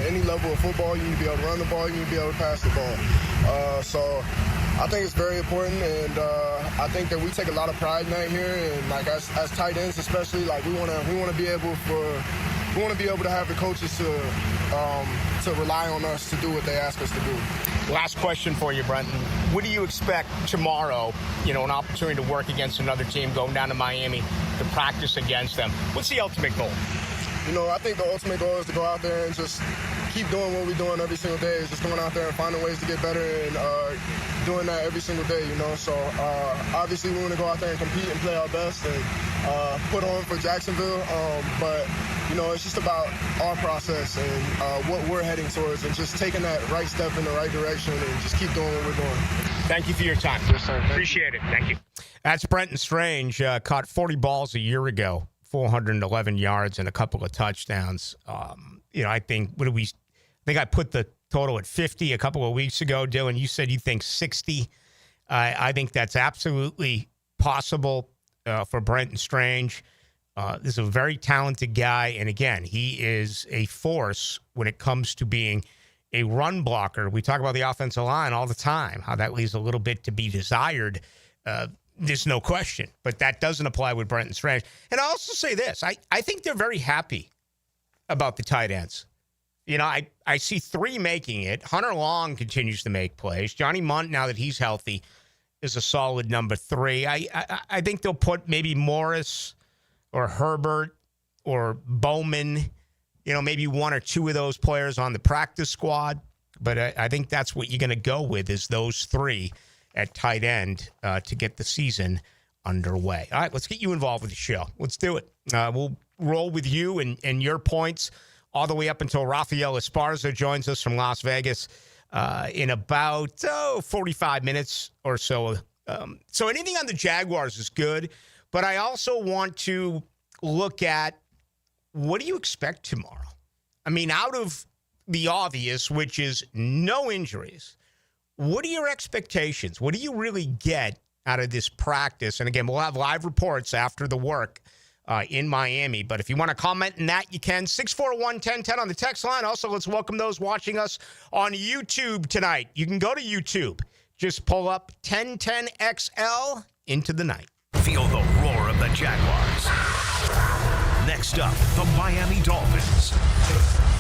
Any level of football, you need to be able to run the ball, you need to be able to pass the ball. So I think it's very important, and I think that we take a lot of pride in that here. And, like, as tight ends, especially, like, we want to be able to have the coaches to rely on us to do what they ask us to do. Last question for you, Brenton. What do you expect tomorrow? You know, an opportunity to work against another team, going down to Miami to practice against them. What's the ultimate goal? You know, I think the ultimate goal is to go out there and just keep doing what we're doing every single day. Is just going out there and finding ways to get better, and doing that every single day, you know. So obviously we want to go out there and compete and play our best and put on for Jacksonville. But, you know, it's just about our process and what we're heading towards, and just taking that right step in the right direction and just keep doing what we're doing. Thank you for your time. Yes, sir. Appreciate it. Thank you. That's Brenton Strange. Caught 40 balls a year ago, 411 yards and a couple of touchdowns. You know, I think I put the total at 50 a couple of weeks ago. Dylan, you said you think 60. I think that's absolutely possible for Brenton Strange. This is a very talented guy. And again, he is a force when it comes to being a run blocker. We talk about the offensive line all the time, how that leaves a little bit to be desired. There's no question. But that doesn't apply with Brenton Strange. And I'll also say this. I think they're very happy about the tight ends. You know, I see 3 making it. Hunter Long continues to make plays. Johnny Munt, now that he's healthy, is a solid number 3. I think they'll put maybe Morris or Herbert or Bowman, you know, maybe 1 or 2 of those players on the practice squad. But I think that's what you're going to go with, is those 3 at tight end to get the season underway. All right, let's get you involved with the show. Let's do it. We'll roll with you and your points all the way up until Raphael Esparza joins us from Las Vegas in about 45 minutes or so. So anything on the Jaguars is good, but I also want to look at, what do you expect tomorrow? I mean, out of the obvious, which is no injuries, what are your expectations? What do you really get out of this practice? And again, we'll have live reports after the work in Miami. But if you want to comment on that, you can. 641-1010 on the text line. Also, let's welcome those watching us on YouTube tonight. You can go to YouTube. Just pull up 1010XL into the night. Feel the roar of the Jaguars. Next up, the Miami Dolphins.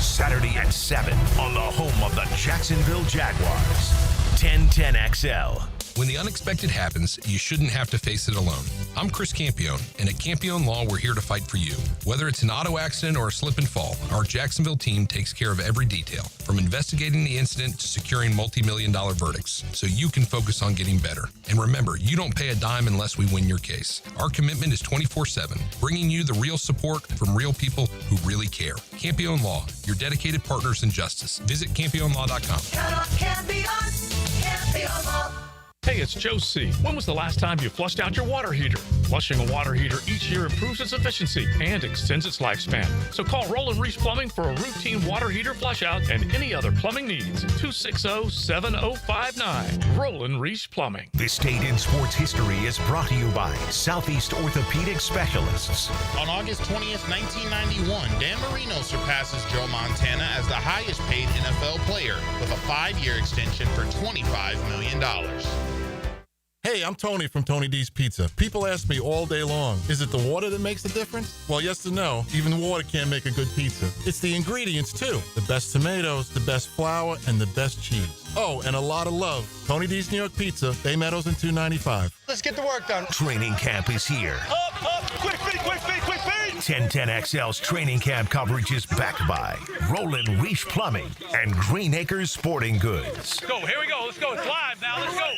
Saturday at 7 on the home of the Jacksonville Jaguars. 1010XL. When the unexpected happens, you shouldn't have to face it alone. I'm Chris Campione, and at Campione Law, we're here to fight for you. Whether it's an auto accident or a slip and fall, our Jacksonville team takes care of every detail, from investigating the incident to securing multi-million-dollar verdicts, so you can focus on getting better. And remember, you don't pay a dime unless we win your case. Our commitment is 24/7, bringing you the real support from real people who really care. Campione Law, your dedicated partners in justice. Visit CampioneLaw.com. Count on Campione Law. Hey, it's Joe C. When was the last time you flushed out your water heater? Flushing a water heater each year improves its efficiency and extends its lifespan. So call Roland Reese Plumbing for a routine water heater flush out and any other plumbing needs. 260-7059. Roland Reese Plumbing. This Day in Sports History is brought to you by Southeast Orthopedic Specialists. On August 20th, 1991, Dan Marino surpasses Joe Montana as the highest paid NFL player with a 5-year extension for $25 million. Hey, I'm Tony from Tony D's Pizza. People ask me all day long, is it the water that makes the difference? Well, yes and no. Even water can't make a good pizza. It's the ingredients, too. The best tomatoes, the best flour, and the best cheese. Oh, and a lot of love. Tony D's New York Pizza, Bay Meadows in 295. Let's get the work done. Training camp is here. Up, quick feet. 1010XL's training camp coverage is backed by Roland Reese Plumbing and Green Acres Sporting Goods. Let's go. Here we go. Let's go. It's live now. Let's go.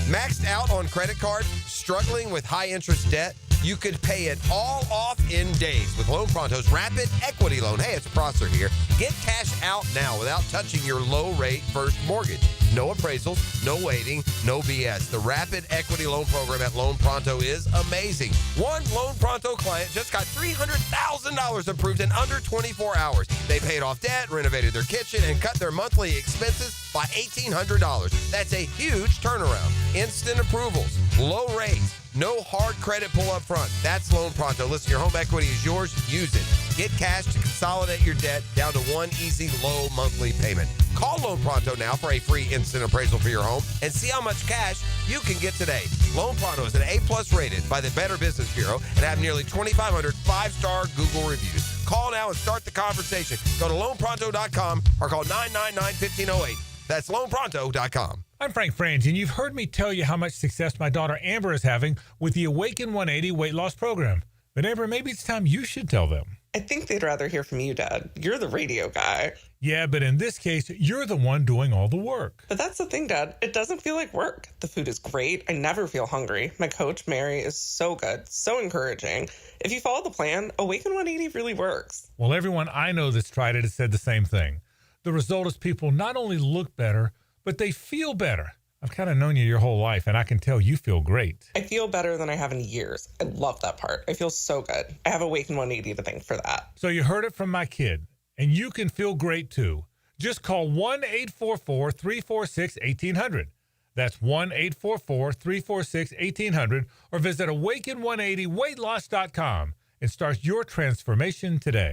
Maxed out on credit card, struggling with high interest debt? You could pay it all off in days with Loan Pronto's Rapid Equity Loan. Hey, it's Prosser here. Get cash out now without touching your low-rate first mortgage. No appraisals, no waiting, no BS. The Rapid Equity Loan Program at Loan Pronto is amazing. One Loan Pronto client just got $300,000 approved in under 24 hours. They paid off debt, renovated their kitchen, and cut their monthly expenses by $1,800. That's a huge turnaround. Instant approvals, low rates, no hard credit pull up front. That's Loan Pronto. Listen, your home equity is yours. Use it. Get cash to consolidate your debt down to one easy, low monthly payment. Call Loan Pronto now for a free instant appraisal for your home and see how much cash you can get today. Loan Pronto is an A+ rated by the Better Business Bureau and have nearly 2,500 5-star Google reviews. Call now and start the conversation. Go to loanpronto.com or call 999-1508. That's loanpronto.com. I'm Frank Frange, and you've heard me tell you how much success my daughter Amber is having with the Awaken 180 weight loss program. But Amber, maybe it's time you should tell them. I think they'd rather hear from you, Dad. You're the radio guy. Yeah, but in this case, you're the one doing all the work. But that's the thing, Dad. It doesn't feel like work. The food is great. I never feel hungry. My coach, Mary, is so good, so encouraging. If you follow the plan, Awaken 180 really works. Well, everyone I know that's tried it has said the same thing. The result is people not only look better, but they feel better. I've kind of known you your whole life, and I can tell you feel great. I feel better than I have in years. I love that part. I feel so good. I have Awaken 180 to thank for that. So you heard it from my kid, and you can feel great too. Just call 1-844-346-1800. That's 1-844-346-1800, or visit awaken180weightloss.com and start your transformation today.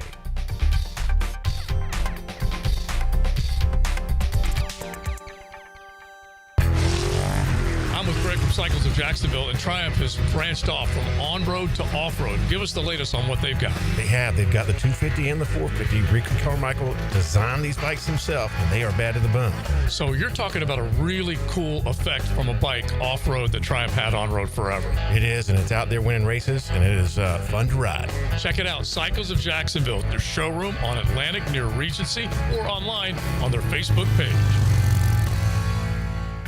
I'm with Greg from Cycles of Jacksonville, and Triumph has branched off from on-road to off-road. Give us the latest on what they've got. They've got the 250 and the 450. Rick Carmichael designed these bikes himself, and they are bad to the bone. So you're talking about a really cool effect from a bike off-road that Triumph had on-road forever. It is, and it's out there winning races, and it is fun to ride. Check it out, Cycles of Jacksonville, their showroom on Atlantic near Regency, or online on their Facebook page.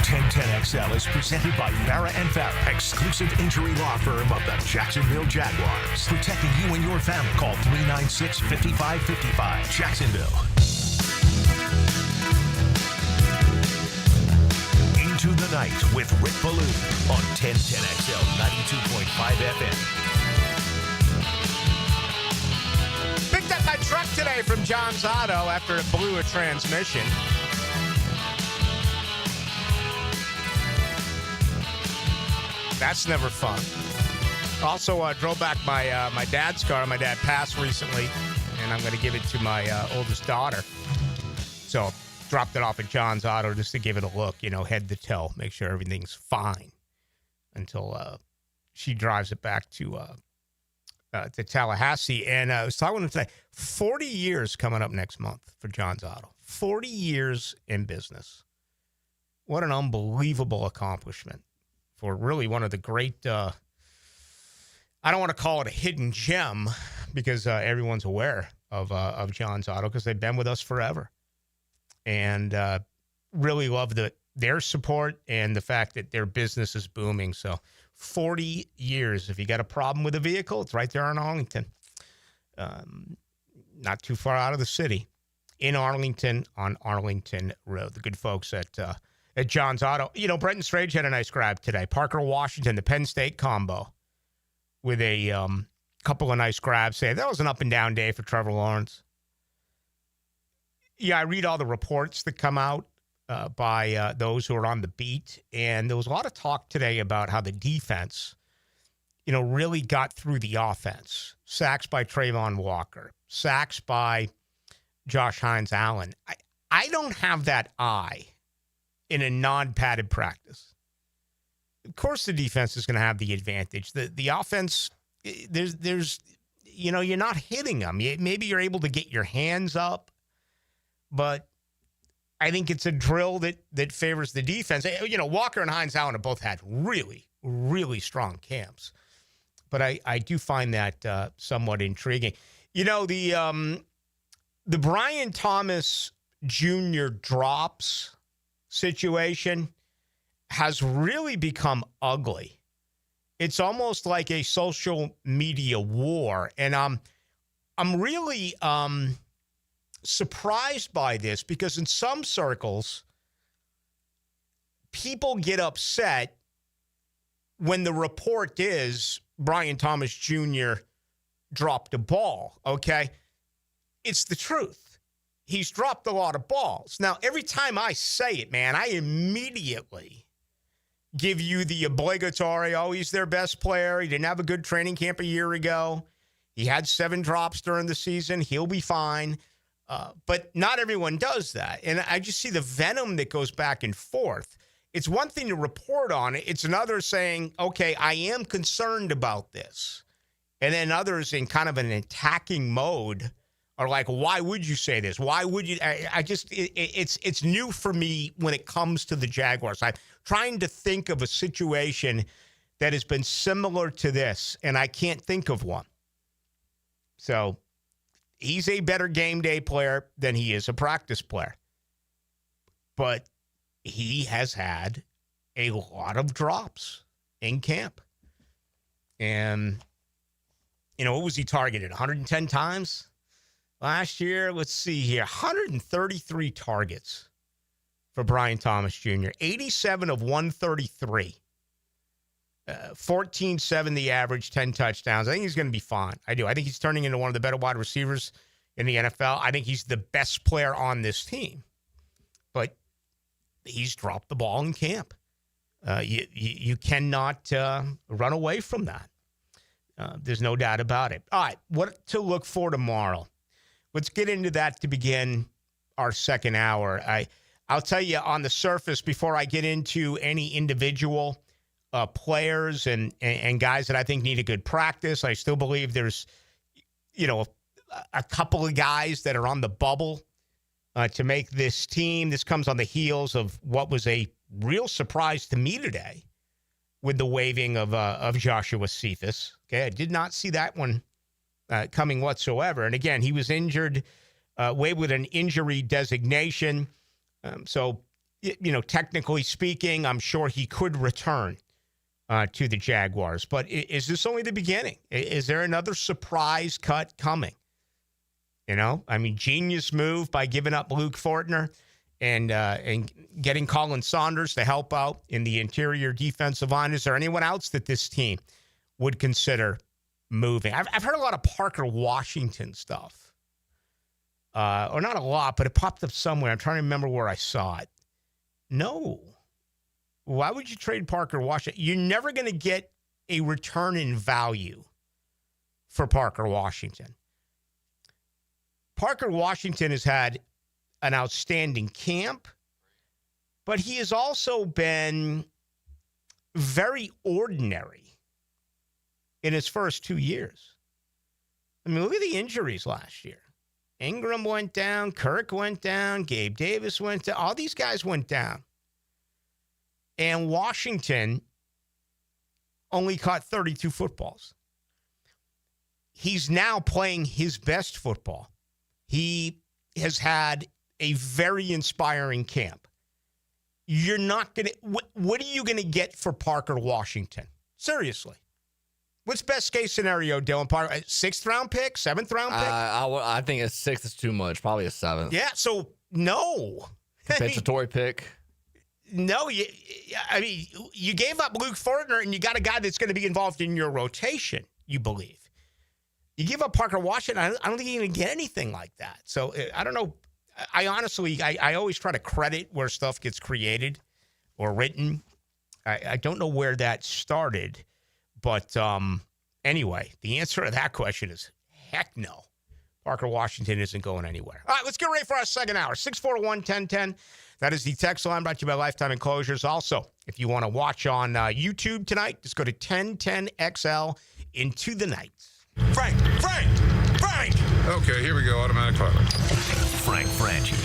1010XL is presented by Farah & Farah, exclusive injury law firm of the Jacksonville Jaguars. Protecting you and your family. Call 396-5555. Jacksonville. Into the Night with Rick Ballou on 1010XL 92.5 FM. Picked up my truck today from John's Auto after it blew a transmission. That's never fun. Also, drove back my dad's car. My dad passed recently, and I'm going to give it to my oldest daughter. So, dropped it off at John's Auto just to give it a look, head to toe, make sure everything's fine until she drives it back to to Tallahassee. And I was talking to him today, 40 years coming up next month for John's Auto. 40 years in business. What an unbelievable accomplishment for really one of the great, I don't want to call it a hidden gem because everyone's aware of John's Auto because they've been with us forever. And really love their support and the fact that their business is booming. So 40 years. If you got a problem with a vehicle, it's right there in Arlington. Not too far out of the city. In Arlington on Arlington Road. The good folks at John's Auto. You know, Brenton Strange had a nice grab today. Parker Washington, the Penn State combo, with a couple of nice grabs. Say that was an up and down day for Trevor Lawrence. Yeah, I read all the reports that come out by those who are on the beat, and there was a lot of talk today about how the defense, you know, really got through the offense. Sacks by Trayvon Walker, sacks by Josh Hines-Allen. I don't have that eye in a non-padded practice. Of course, the defense is going to have the advantage. The offense, there's, you know, you're not hitting them. Maybe you're able to get your hands up, but I think it's a drill that favors the defense. You know, Walker and Hines-Allen have both had really, really strong camps, but I do find that somewhat intriguing. You know, the Brian Thomas Jr. drops situation has really become ugly. It's almost like a social media war, and I'm really surprised by this because in some circles, people get upset when the report is Brian Thomas Jr. dropped a ball, okay? It's the truth. He's dropped a lot of balls. Now, every time I say it, man, I immediately give you the obligatory, oh, he's their best player. He didn't have a good training camp a year ago. He had 7 drops during the season. He'll be fine. But not everyone does that. And I just see the venom that goes back and forth. It's one thing to report on it. It's another saying, okay, I am concerned about this. And then others in kind of an attacking mode are like, why would you say this? Why would you? It's new for me when it comes to the Jaguars. I'm trying to think of a situation that has been similar to this, and I can't think of one. So he's a better game day player than he is a practice player. But he has had a lot of drops in camp. And, you know, what was he targeted? 110 times last year? Let's see here. 133 targets for Brian Thomas Jr. 87 of 133. 14-7 the average, 10 touchdowns. I think he's going to be fine. I do. I think he's turning into one of the better wide receivers in the NFL. I think he's the best player on this team. But he's dropped the ball in camp. You cannot run away from that. There's no doubt about it. All right, what to look for tomorrow? Let's get into that to begin our second hour. I'll tell you on the surface before I get into any individual players and guys that I think need a good practice. I still believe there's, you know, a couple of guys that are on the bubble to make this team. This comes on the heels of what was a real surprise to me today with the waiving of Joshua Cephas. Okay, I did not see that one coming whatsoever. And again, he was injured, waived with an injury designation. So, you know, technically speaking, I'm sure he could return to the Jaguars. But is this only the beginning? Is there another surprise cut coming? You know, I mean, genius move by giving up Luke Fortner and getting Colin Saunders to help out in the interior defensive line. Is there anyone else that this team would consider moving? I've heard a lot of Parker Washington stuff. Or not a lot, but it popped up somewhere. I'm trying to remember where I saw it. No. Why would you trade Parker Washington? You're never going to get a return in value for Parker Washington. Parker Washington has had an outstanding camp, but he has also been very ordinary in his first 2 years. I mean, look at the injuries last year. Ingram went down. Kirk went down. Gabe Davis went down. All these guys went down. And Washington only caught 32 footballs. He's now playing his best football. He has had a very inspiring camp. You're not going to – what are you going to get for Parker Washington? Seriously. What's best case scenario, Dylan Parker? A 6th-round pick? 7th-round pick? I think a 6th is too much. Probably a 7th. Yeah, so no. Compensatory pick. No, you gave up Luke Fortner, and you got a guy that's going to be involved in your rotation, you believe. You give up Parker Washington, I don't think you're going to get anything like that. So I don't know. I honestly, I always try to credit where stuff gets created or written. I don't know where that started. But anyway, the answer to that question is heck no. Parker Washington isn't going anywhere. All right, let's get ready for our second hour. 641-1010. That is the text line brought to you by Lifetime Enclosures. Also, if you want to watch on YouTube tonight, just go to 1010XL Into the Night. Frank! Okay, here we go. Automatic pilot. Frank Franchi.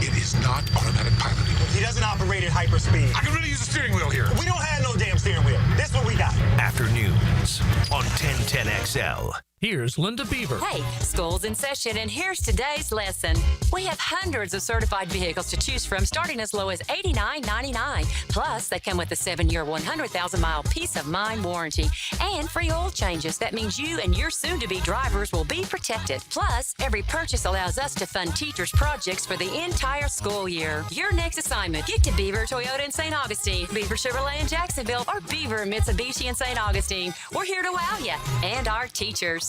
It is not automatic piloting. He doesn't operate at hyperspeed. I can really use a steering wheel here. We don't have no damn steering wheel. This is what we got. Afternoons on 1010XL. Here's Linda Beaver. Hey, school's in session, and here's today's lesson. We have hundreds of certified vehicles to choose from, starting as low as $89.99. Plus, they come with a 7-year, 100,000-mile peace of mind warranty and free oil changes. That means you and your soon-to-be drivers will be protected. Plus, every purchase allows us to fund teachers' projects for the entire school year. Your next assignment, get to Beaver Toyota in St. Augustine, Beaver Chevrolet in Jacksonville, or Beaver Mitsubishi in St. Augustine. We're here to wow you and our teachers.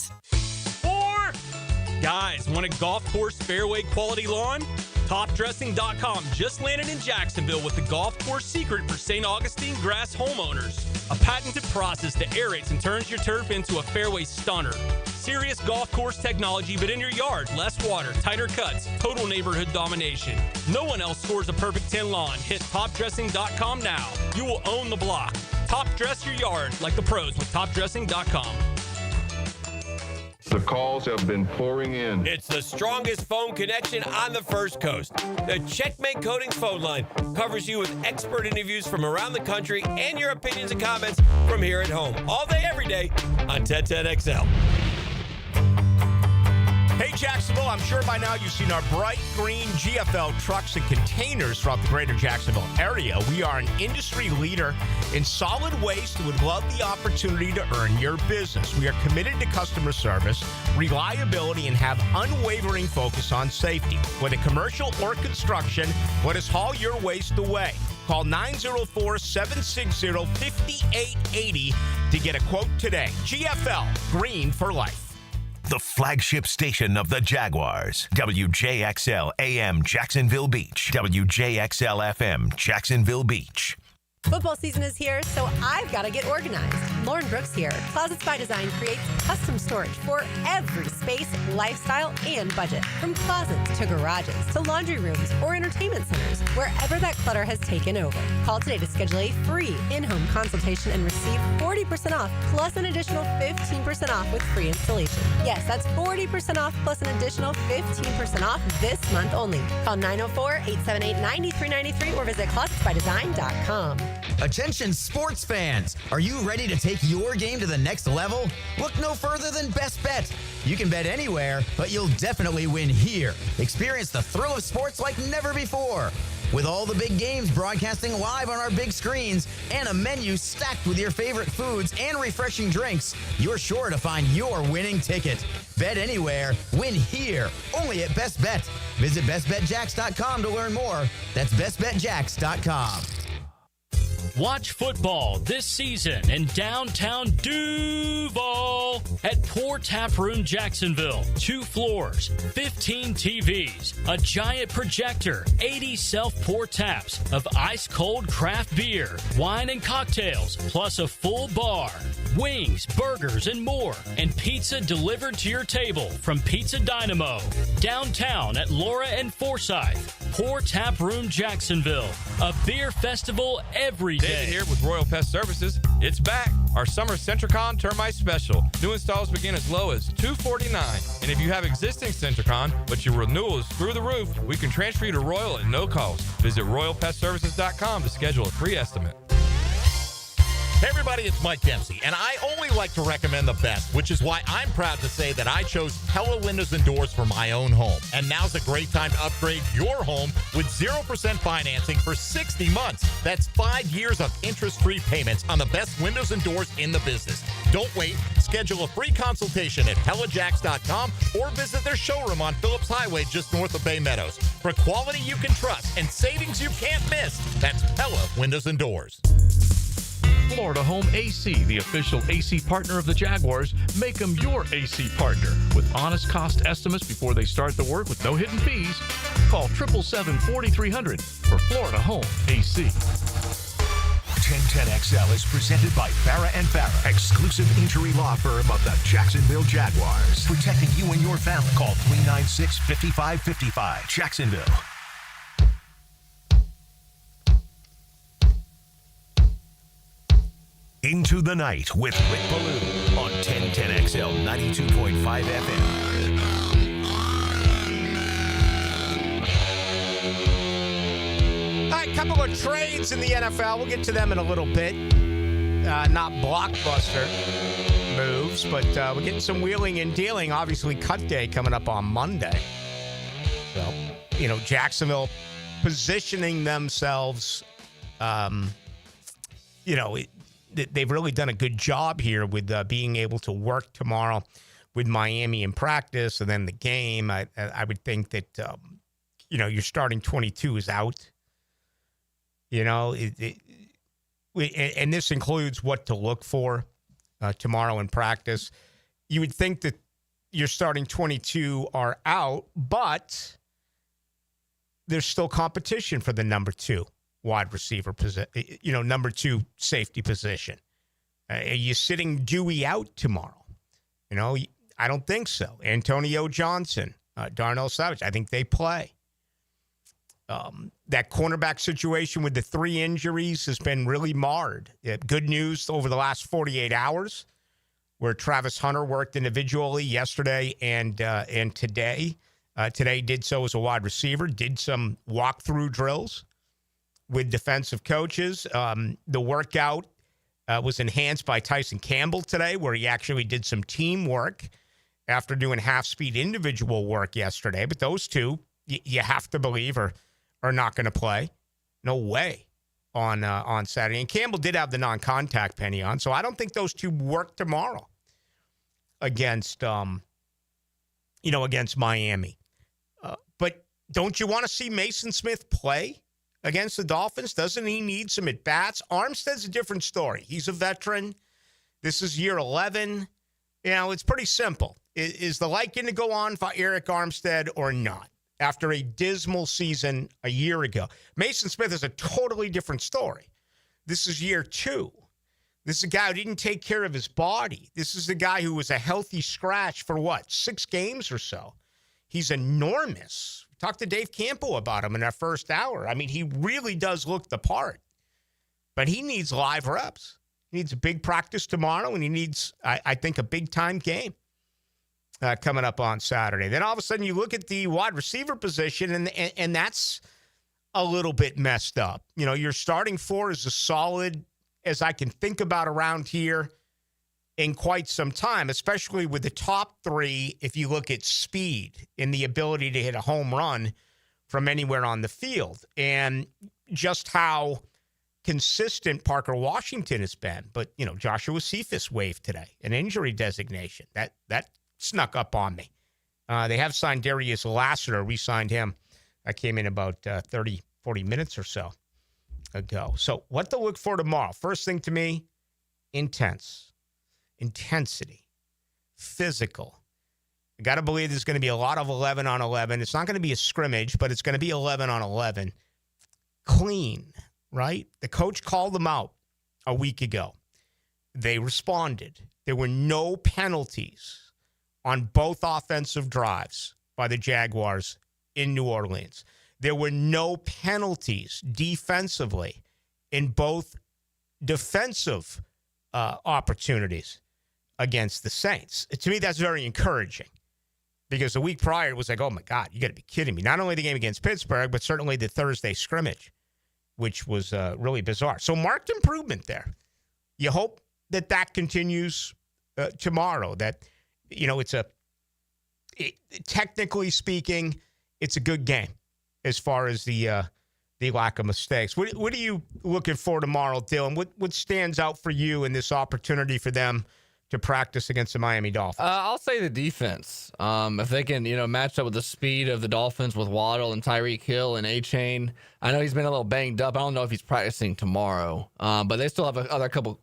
4 guys, want a golf course fairway quality lawn? TopDressing.com just landed in Jacksonville with the golf course secret for St. Augustine grass homeowners. A patented process that aerates and turns your turf into a fairway stunner. Serious golf course technology, but in your yard. Less water, tighter cuts, total neighborhood domination. No one else scores a perfect 10 lawn. Hit TopDressing.com now. You will own the block. Top dress your yard like the pros with TopDressing.com. The calls have been pouring in. It's the strongest phone connection on the First Coast. The Checkmate Coatings phone line covers you with expert interviews from around the country and your opinions and comments from here at home. All day, every day on 1010XL. Hey, Jacksonville, I'm sure by now you've seen our bright green GFL trucks and containers throughout the greater Jacksonville area. We are an industry leader in solid waste and would love the opportunity to earn your business. We are committed to customer service, reliability, and have unwavering focus on safety. Whether commercial or construction, let us haul your waste away. Call 904-760-5880 to get a quote today. GFL, green for life. The flagship station of the Jaguars. WJXL AM Jacksonville Beach. WJXL FM Jacksonville Beach. Football season is here, so I've got to get organized. Lauren Brooks here. Closets by Design creates custom storage for every space, lifestyle, and budget. From closets to garages to laundry rooms or entertainment centers, wherever that clutter has taken over. Call today to schedule a free in-home consultation and receive 40% off plus an additional 15% off with free installation. Yes, that's 40% off plus an additional 15% off this month only. Call 904-878-9393 or visit closetsbydesign.com. Attention sports fans, are you ready to take your game to the next level? Look no further than Best Bet. You can bet anywhere, but you'll definitely win here. Experience the thrill of sports like never before. With all the big games broadcasting live on our big screens and a menu stacked with your favorite foods and refreshing drinks, you're sure to find your winning ticket. Bet anywhere, win here, only at Best Bet. Visit bestbetjacks.com to learn more. That's bestbetjacks.com. Watch football this season in downtown Duval at Pour Tap Room Jacksonville. 2 floors, 15 TVs, a giant projector, 80 self-pour taps of ice-cold craft beer, wine and cocktails, plus a full bar, wings, burgers, and more, and pizza delivered to your table from Pizza Dynamo. Downtown at Laura and Forsyth. Pour Tap Room Jacksonville, a beer festival every day. David here with Royal Pest Services. It's back. Our summer Centricon Termite Special. New installs begin as low as $249. And if you have existing Centricon, but your renewal is through the roof, we can transfer you to Royal at no cost. Visit RoyalPestServices.com to schedule a free estimate. Hey everybody, it's Mike Dempsey, and I only like to recommend the best, which is why I'm proud to say that I chose Pella Windows and Doors for my own home. And now's a great time to upgrade your home with 0% financing for 60 months. That's 5 years of interest-free payments on the best windows and doors in the business. Don't wait. Schedule a free consultation at PellaJacks.com or visit their showroom on Phillips Highway just north of Bay Meadows. For quality you can trust and savings you can't miss, that's Pella Windows and Doors. Florida Home AC, the official AC partner of the Jaguars. Make them your AC partner with honest cost estimates before they start the work with no hidden fees. Call 777-4300 for Florida Home AC. 1010XL is presented by Farah & Farah, exclusive injury law firm of the Jacksonville Jaguars. Protecting you and your family. Call 396-5555. Jacksonville. Into the Night with Rick Ballou on 1010XL 92.5 FM. All right, couple of trades in the NFL. We'll get to them in a little bit. Not blockbuster moves, but we're getting some wheeling and dealing. Obviously, cut day coming up on Monday. So, Jacksonville positioning themselves, they've really done a good job here with being able to work tomorrow with Miami in practice and then the game. I would think that, your starting 22 is out. And this includes what to look for tomorrow in practice. You would think that your starting 22 are out, but there's still competition for the number 2 wide receiver position, number 2 safety position. Are you sitting Dewey out tomorrow? I don't think so. Antonio Johnson, Darnell Savage, I think they play. That cornerback situation with the 3 injuries has been really marred. Good news over the last 48 hours, where Travis Hunter worked individually yesterday and today. Today did so as a wide receiver, did some walkthrough drills with defensive coaches. The workout was enhanced by Tyson Campbell today, where he actually did some teamwork after doing half-speed individual work yesterday. But those two, you have to believe, are not going to play. No way on Saturday. And Campbell did have the non-contact penny on, so I don't think those two work tomorrow against Miami. But don't you want to see Mason Smith play against the Dolphins? Doesn't he need some at-bats? Armstead's a different story. He's a veteran. This is year 11. It's pretty simple. Is the light going to go on for Eric Armstead or not after a dismal season a year ago? Mason Smith is a totally different story. This is year 2. This is a guy who didn't take care of his body. This is the guy who was a healthy scratch for 6 games or so. He's enormous. Talked to Dave Campo about him in our first hour. I mean, he really does look the part. But he needs live reps. He needs a big practice tomorrow, and he needs, I think, a big-time game coming up on Saturday. Then all of a sudden you look at the wide receiver position, and that's a little bit messed up. Your starting 4 is as solid as I can think about around here in quite some time, especially with the top 3, if you look at speed and the ability to hit a home run from anywhere on the field, and just how consistent Parker Washington has been. But, Joshua Cephas waived today, an injury designation. That snuck up on me. They have signed Darius Lassiter, re-signed him. That came in about 30, 40 minutes or so ago. So what to look for tomorrow? First thing to me, intensity, physical. I got to believe there's going to be a lot of 11 on 11. It's not going to be a scrimmage, but it's going to be 11 on 11. Clean, right? The coach called them out a week ago. They responded. There were no penalties on both offensive drives by the Jaguars in New Orleans. There were no penalties defensively in both defensive opportunities against the Saints. To me, that's very encouraging because the week prior it was like, oh, my God, you got to be kidding me. Not only the game against Pittsburgh, but certainly the Thursday scrimmage, which was really bizarre. So marked improvement there. You hope that continues tomorrow, that, technically speaking, it's a good game as far as the lack of mistakes. What are you looking for tomorrow, Dylan? What stands out for you in this opportunity for them to practice against the Miami Dolphins? I'll say the defense. If they can, match up with the speed of the Dolphins with Waddle and Tyreek Hill and A-Chain. I know he's been a little banged up. I don't know if he's practicing tomorrow, but they still have another couple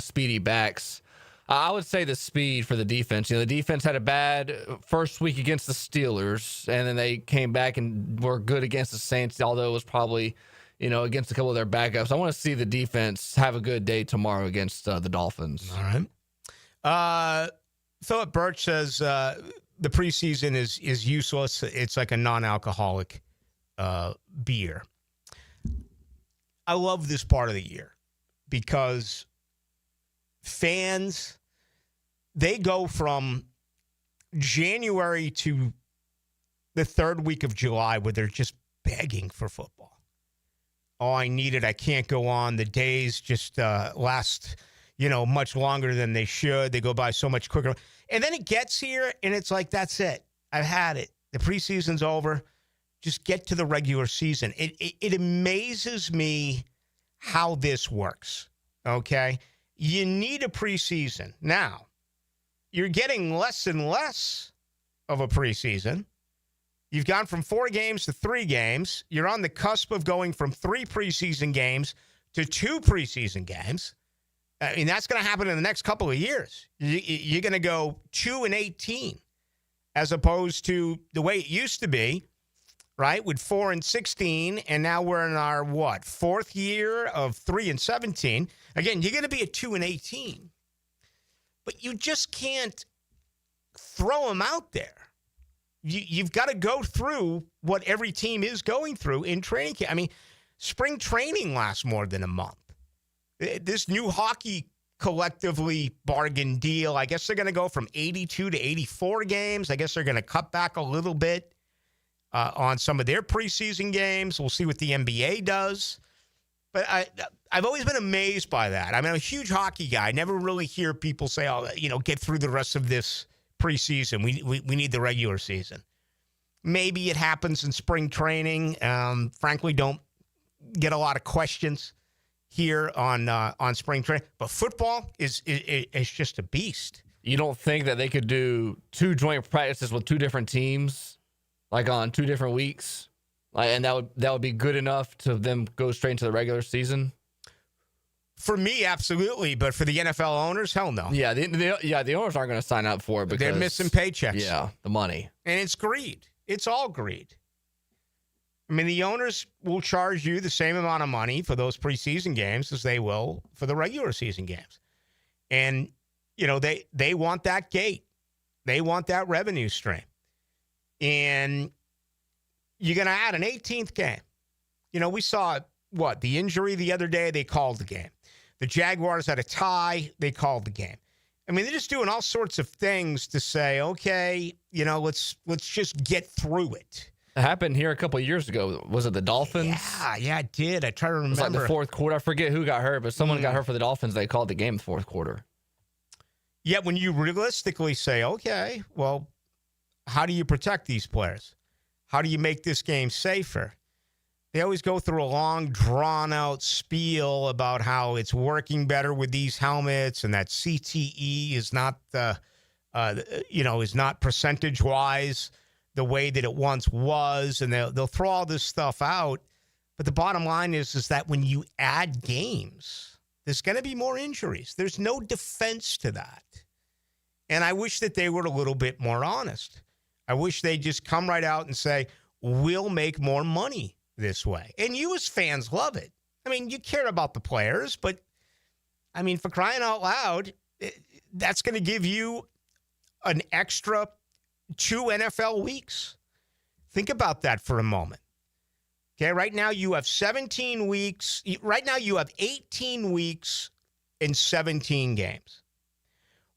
speedy backs. I would say the speed for the defense. The defense had a bad first week against the Steelers, and then they came back and were good against the Saints, although it was probably, against a couple of their backups. I want to see the defense have a good day tomorrow against the Dolphins. All right. Philip Birch says the preseason is useless. It's like a non-alcoholic beer. I love this part of the year because fans, they go from January to the third week of July where they're just begging for football. Oh, I need it. I can't go on. The days just last, much longer than they should. They go by so much quicker. And then it gets here, and it's like, that's it. I've had it. The preseason's over. Just get to the regular season. It amazes me how this works, okay? You need a preseason. Now, you're getting less and less of a preseason. You've gone from 4 games to 3 games. You're on the cusp of going from 3 preseason games to 2 preseason games. I mean, that's going to happen in the next couple of years. You're going to go 2-18 as opposed to the way it used to be, right, with 4-16, and now we're in our, 4th year of 3-17. Again, you're going to be at 2-18, but you just can't throw them out there. You've got to go through what every team is going through in training camp. I mean, spring training lasts more than a month. This new hockey collectively bargain deal, I guess they're going to go from 82 to 84 games. I guess they're going to cut back a little bit on some of their preseason games. We'll see what the NBA does. But I've always been amazed by that. I mean, I'm a huge hockey guy. I never really hear people say, get through the rest of this preseason. We need the regular season. Maybe it happens in spring training. Frankly, don't get a lot of questions here on spring training. But football is just a beast. You don't think that they could do 2 joint practices with 2 different teams, like on 2 different weeks, and that would be good enough to them go straight into the regular season? For me, absolutely, but for the NFL owners, hell no. Yeah, the owners aren't going to sign up for it because they're missing paychecks. Yeah, the money, and it's greed. It's all greed. I mean, the owners will charge you the same amount of money for those preseason games as they will for the regular season games, and they want that gate, they want that revenue stream. And you're going to add an 18th game. We saw, the injury the other day, they called the game. The Jaguars had a tie, they called the game. I mean, they're just doing all sorts of things to say, okay, let's just get through it. It happened here a couple of years ago. Was it the Dolphins? Yeah, it did. I try to remember. It was like the 4th quarter. I forget who got hurt, but someone got hurt for the Dolphins. They called the game the 4th quarter. Yet when you realistically say, okay, well, how do you protect these players? How do you make this game safer? They always go through a long, drawn-out spiel about how it's working better with these helmets and that CTE is not, is not percentage-wise the way that it once was, and they'll throw all this stuff out. But the bottom line is that when you add games, there's going to be more injuries. There's no defense to that. And I wish that they were a little bit more honest. I wish they'd just come right out and say, we'll make more money this way. And you as fans love it. I mean, you care about the players, but, I mean, for crying out loud, that's going to give you an extra 2 NFL weeks. Think about that for a moment. Okay, right now you have 17 weeks. Right now you have 18 weeks and 17 games.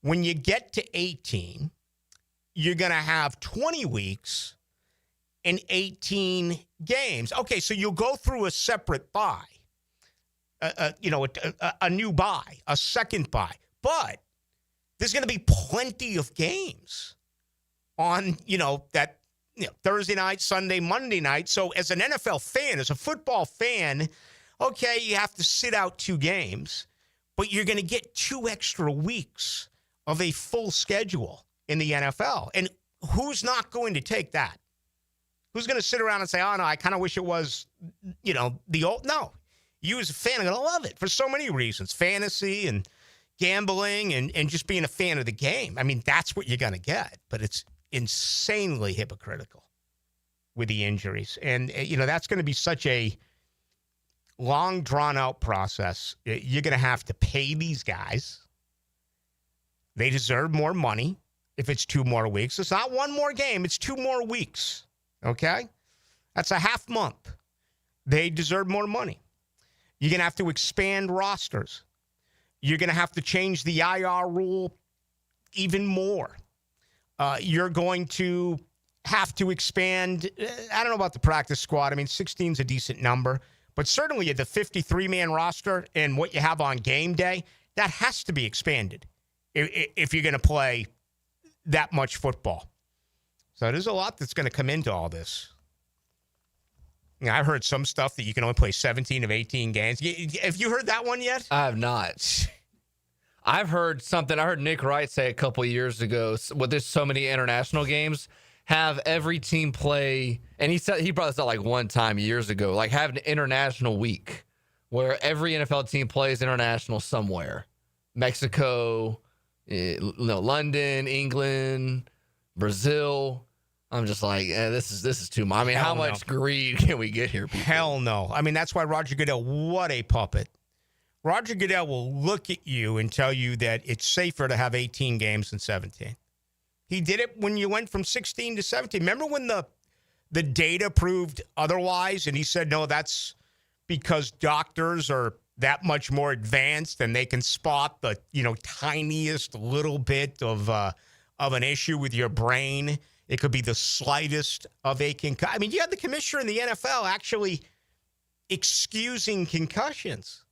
When you get to 18, you're going to have 20 weeks and 18 games. Okay, so you'll go through a separate bye, a new bye, a second bye. But there's going to be plenty of games on, Thursday night, Sunday, Monday night. So as an NFL fan, as a football fan, okay, you have to sit out 2 games, but you're going to get 2 extra weeks of a full schedule in the NFL. And who's not going to take that? Who's going to sit around and say, oh, no, I kind of wish it was, the old. No, you as a fan are going to love it for so many reasons. Fantasy and gambling and just being a fan of the game. I mean, that's what you're going to get. But it's insanely hypocritical with the injuries. And, that's going to be such a long, drawn-out process. You're going to have to pay these guys. They deserve more money if it's 2 more weeks. It's not 1 more game. It's 2 more weeks, okay? That's a half month. They deserve more money. You're going to have to expand rosters. You're going to have to change the IR rule even more. You're going to have to expand. I don't know about the practice squad. I mean, 16 is a decent number. But certainly the 53-man roster and what you have on game day, that has to be expanded if you're going to play that much football. So there's a lot that's going to come into all this. I've heard some stuff that you can only play 17 of 18 games. Have you heard that one yet? I have not. I've heard something. I heard Nick Wright say a couple years ago, with there's so many international games, have every team play, and he brought this up like one time years ago, like have an international week where every NFL team plays international somewhere. Mexico, London, England, Brazil. I'm just like, this is too much. I mean, how much greed can we get here, people? Hell no. I mean, that's why Roger Goodell, what a puppet. Roger Goodell will look at you and tell you that it's safer to have 18 games than 17. He did it when you went from 16 to 17. Remember when the data proved otherwise? And he said, no, that's because doctors are that much more advanced and they can spot the, tiniest little bit of an issue with your brain. It could be the slightest of a concussion. I mean, you had the commissioner in the NFL actually excusing concussions.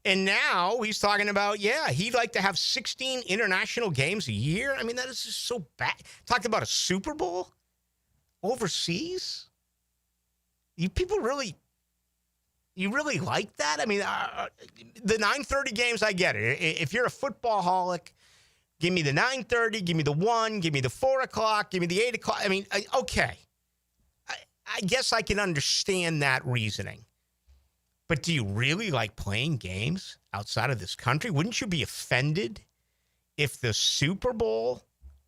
And now he's talking about, he'd like to have 16 international games a year. I mean, that is just so bad. Talked about a Super Bowl overseas. You really like that? I mean, the 9:30 games, I get it. If you're a football holic, give me the 9:30, give me the 1, give me the 4 o'clock, give me the 8 o'clock. I mean, okay. I guess I can understand that reasoning. But do you really like playing games outside of this country? Wouldn't you be offended if the Super Bowl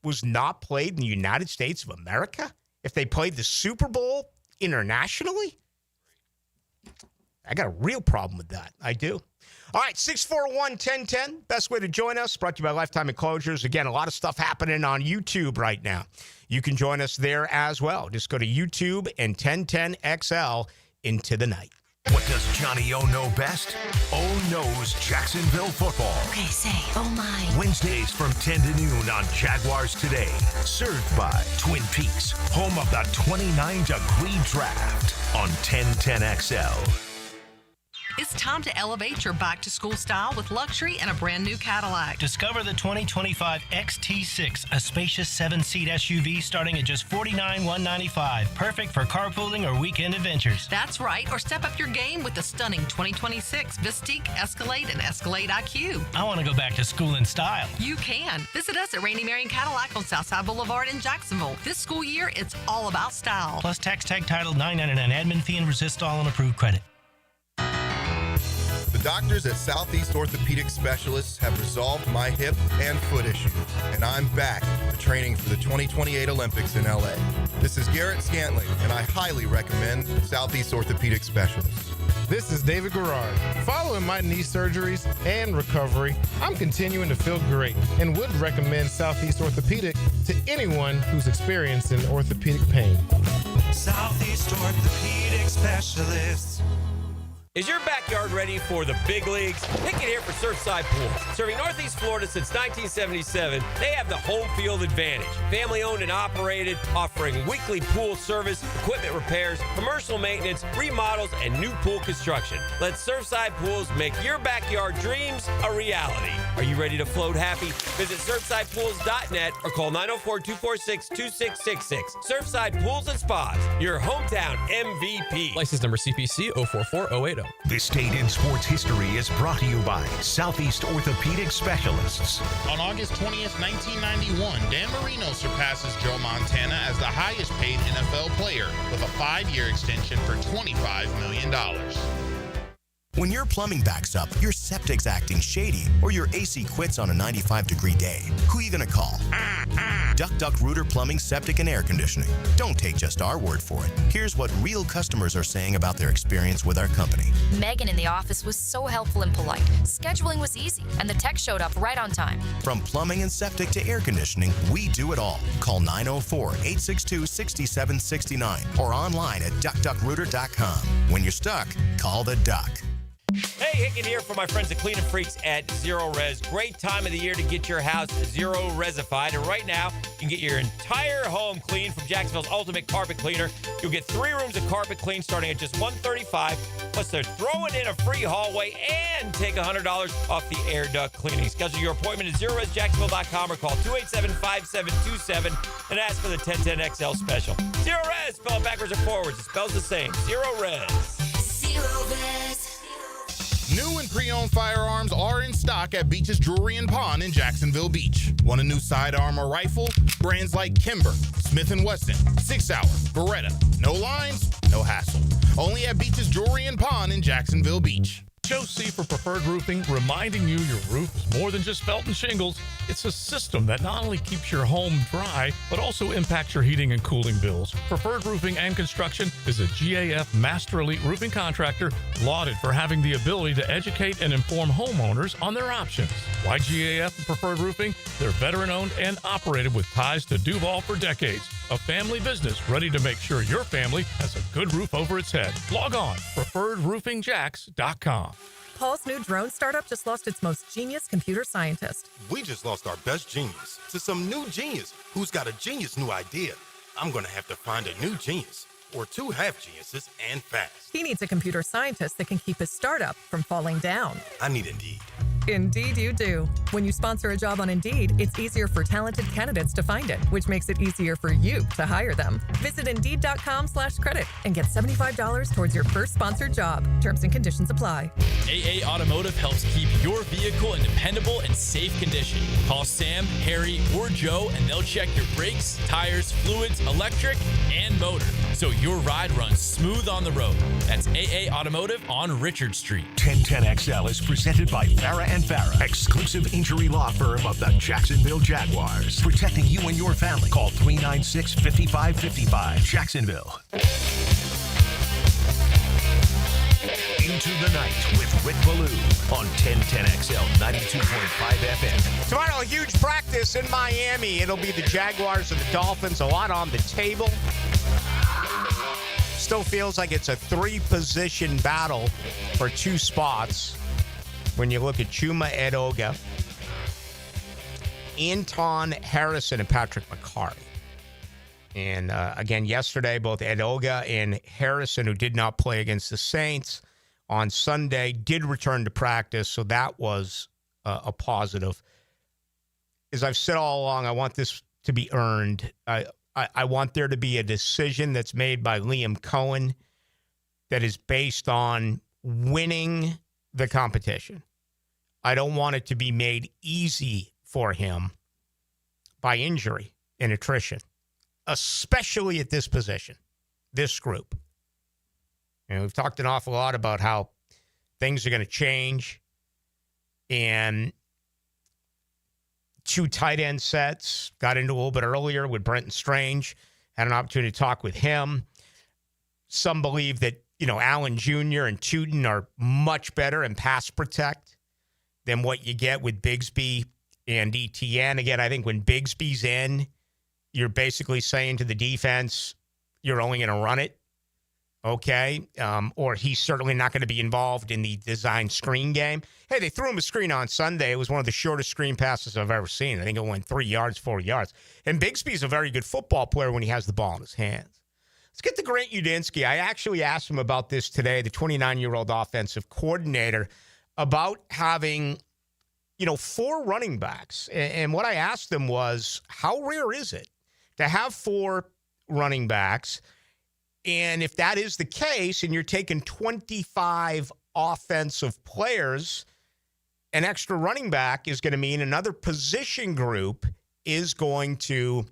was not played in the United States of America? If they played the Super Bowl internationally? I got a real problem with that. I do. All right, 641-1010. Best way to join us. Brought to you by Lifetime Enclosures. Again, a lot of stuff happening on YouTube right now. You can join us there as well. Just go to YouTube and 1010XL into the night. What does Johnny O know best? O knows Jacksonville football. Okay, say, oh my. Wednesdays from 10 to noon on Jaguars Today. Served by Twin Peaks, home of the 29-degree draft on 1010XL. It's time to elevate your back-to-school style with luxury and a brand-new Cadillac. Discover the 2025 XT6, a spacious 7-seat SUV starting at just $49,195. Perfect for carpooling or weekend adventures. That's right, or step up your game with the stunning 2026 Vistique, Escalade, and Escalade IQ. I want to go back to school in style. You can. Visit us at Randy Marion Cadillac on Southside Boulevard in Jacksonville. This school year, it's all about style. Plus tax tag title $9.99 admin fee and resist all on approved credit. The doctors at Southeast Orthopedic Specialists have resolved my hip and foot issues, and I'm back to training for the 2028 Olympics in LA. This is Garrett Scantling, and I highly recommend Southeast Orthopedic Specialists. This is David Garrard. Following my knee surgeries and recovery, I'm continuing to feel great and would recommend Southeast Orthopedic to anyone who's experiencing orthopedic pain. Southeast Orthopedic Specialists. specialists. Is your backyard ready for the big leagues? Pick it here for Surfside Pools. Serving Northeast Florida since 1977, they have the home field advantage. Family owned and operated, offering weekly pool service, equipment repairs, commercial maintenance, remodels, and new pool construction. Let Surfside Pools make your backyard dreams a reality. Are you ready to float happy? Visit surfsidepools.net or call 904-246-2666. Surfside Pools and Spas, your hometown MVP. License number CPC 044080. This date in sports history is brought to you by Southeast Orthopedic Specialists. On August 20th, 1991, Dan Marino surpasses Joe Montana as the highest paid NFL player with a 5-year extension for $25 million. When your plumbing backs up, your septic's acting shady, or your AC quits on a 95-degree day, who are you going to call? Duck Rooter Plumbing, Septic, and Air Conditioning. Don't take just our word for it. Here's what real customers are saying about their experience with our company. Megan in the office was so helpful and polite. Scheduling was easy, and the tech showed up right on time. From plumbing and septic to air conditioning, we do it all. Call 904-862-6769 or online at duckrooter.com. When you're stuck, call the Duck. Hey, Hicken here for my friends at Cleaning Freaks at Zero Res. Great time of the year to get your house Zero Resified. And right now, you can get your entire home cleaned from Jacksonville's ultimate carpet cleaner. You'll get 3 rooms of carpet clean starting at just $135. Plus, they're throwing in a free hallway and take $100 off the air duct cleaning. Schedule your appointment at ZeroResJacksonville.com or call 287-5727 and ask for the 1010XL special. Zero Res, spelled backwards or forwards. It spells the same. Zero Res. Zero Res. New and pre-owned firearms are in stock at Beach's Jewelry and Pawn in Jacksonville Beach. Want a new sidearm or rifle? Brands like Kimber, Smith & Wesson, 6 Hour, Beretta. No lines, no hassle. Only at Beach's Jewelry and Pawn in Jacksonville Beach. Joe C. for Preferred Roofing, reminding you your roof is more than just felt and shingles. It's a system that not only keeps your home dry, but also impacts your heating and cooling bills. Preferred Roofing and Construction is a GAF Master Elite Roofing Contractor, lauded for having the ability to educate and inform homeowners on their options. Why GAF and Preferred Roofing? They're veteran-owned and operated with ties to Duval for decades. A family business ready to make sure your family has a good roof over its head. Log on, preferredroofingjax.com. Paul's new drone startup just lost its most genius computer scientist. We just lost our best genius to some new genius who's got a genius new idea. I'm going to have to find a new genius or 2 half geniuses and fast. He needs a computer scientist that can keep his startup from falling down. I need Indeed. Indeed you do. When you sponsor a job on Indeed, it's easier for talented candidates to find it, which makes it easier for you to hire them. Visit Indeed.com/credit and get $75 towards your first sponsored job. Terms and conditions apply. AA Automotive helps keep your vehicle in dependable and safe condition. Call Sam, Harry, or Joe, and they'll check your brakes, tires, fluids, electric, and motor, so your ride runs smooth on the road. That's AA Automotive on Richard Street. 1010XL is presented by Farah & Farah, exclusive injury law firm of the Jacksonville Jaguars. Protecting you and your family. Call 396-5555. Jacksonville. Into the Night with Rick Ballou on 1010XL 92.5 FM. Tomorrow, a huge practice in Miami. It'll be the Jaguars and the Dolphins. A lot on the table. Still feels like it's a 3-position battle for 2 spots. When you look at Chuma Edoga, Anton Harrison, and Patrick McCarry. And again, yesterday, both Edoga and Harrison, who did not play against the Saints on Sunday, did return to practice. So that was a positive. As I've said all along, I want this to be earned. I want there to be a decision that's made by Liam Cohen that is based on winning the competition. I don't want it to be made easy for him by injury and attrition, especially at this position, this group. And we've talked an awful lot about how things are going to change, and 2 tight end sets. Got into a little bit earlier with Brenton Strange. Had an opportunity to talk with him. Some believe that, Allen Jr. and Tootin are much better in pass protect than what you get with Bigsby and Etienne. Again, I think when Bigsby's in, you're basically saying to the defense, you're only going to run it. okay? Or he's certainly not going to be involved in the design screen game. Hey, they threw him a screen on Sunday. It was one of the shortest screen passes I've ever seen. I think it went 3 yards, 4 yards. And Bigsby's a very good football player when he has the ball in his hands. Let's get to Grant Udinski. I actually asked him about this today, the 29-year-old offensive coordinator, about having, 4 running backs. And what I asked him was, how rare is it to have 4 running backs? And if that is the case, and you're taking 25 offensive players, an extra running back is going to mean another position group is going to,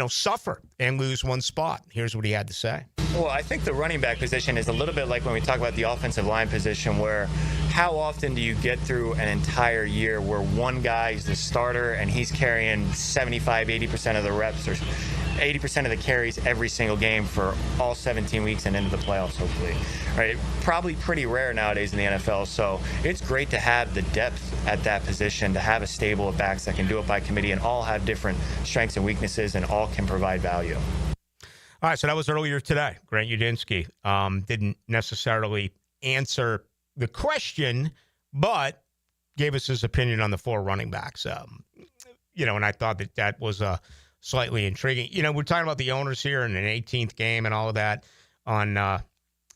suffer and lose one spot. Here's what he had to say. Well, I think the running back position is a little bit like when we talk about the offensive line position, where how often do you get through an entire year where one guy is the starter and he's carrying 75, 80% of the reps or 80% of the carries every single game for all 17 weeks and into the playoffs, hopefully. Right? Probably pretty rare nowadays in the NFL, so it's great to have the depth at that position, to have a stable of backs that can do it by committee and all have different strengths and weaknesses and all can provide value. All right, so that was earlier today. Grant Udinski didn't necessarily answer the question, but gave us his opinion on the 4 running backs. And I thought that was slightly intriguing. We're talking about the owners here in an 18th game and all of that on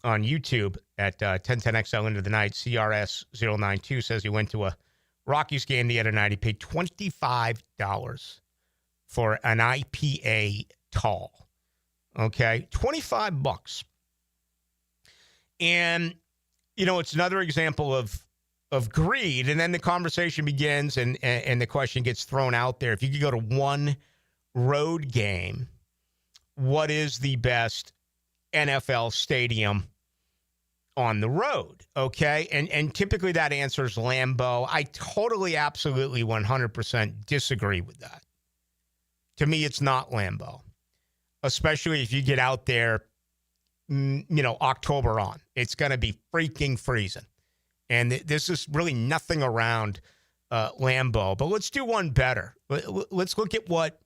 YouTube at 1010XL into the night. CRS092 says he went to a Rockies game the other night. He paid $25 for an IPA tall. Okay, $25. And, it's another example of greed. And then the conversation begins and the question gets thrown out there. If you could go to one road game, what is the best NFL stadium on the road? Okay, and typically that answer is Lambeau. I totally, absolutely, 100% disagree with that. To me, it's not Lambeau. Especially if you get out there, October on. It's going to be freaking freezing. And this is really nothing around Lambeau. But let's do one better. Let's look at what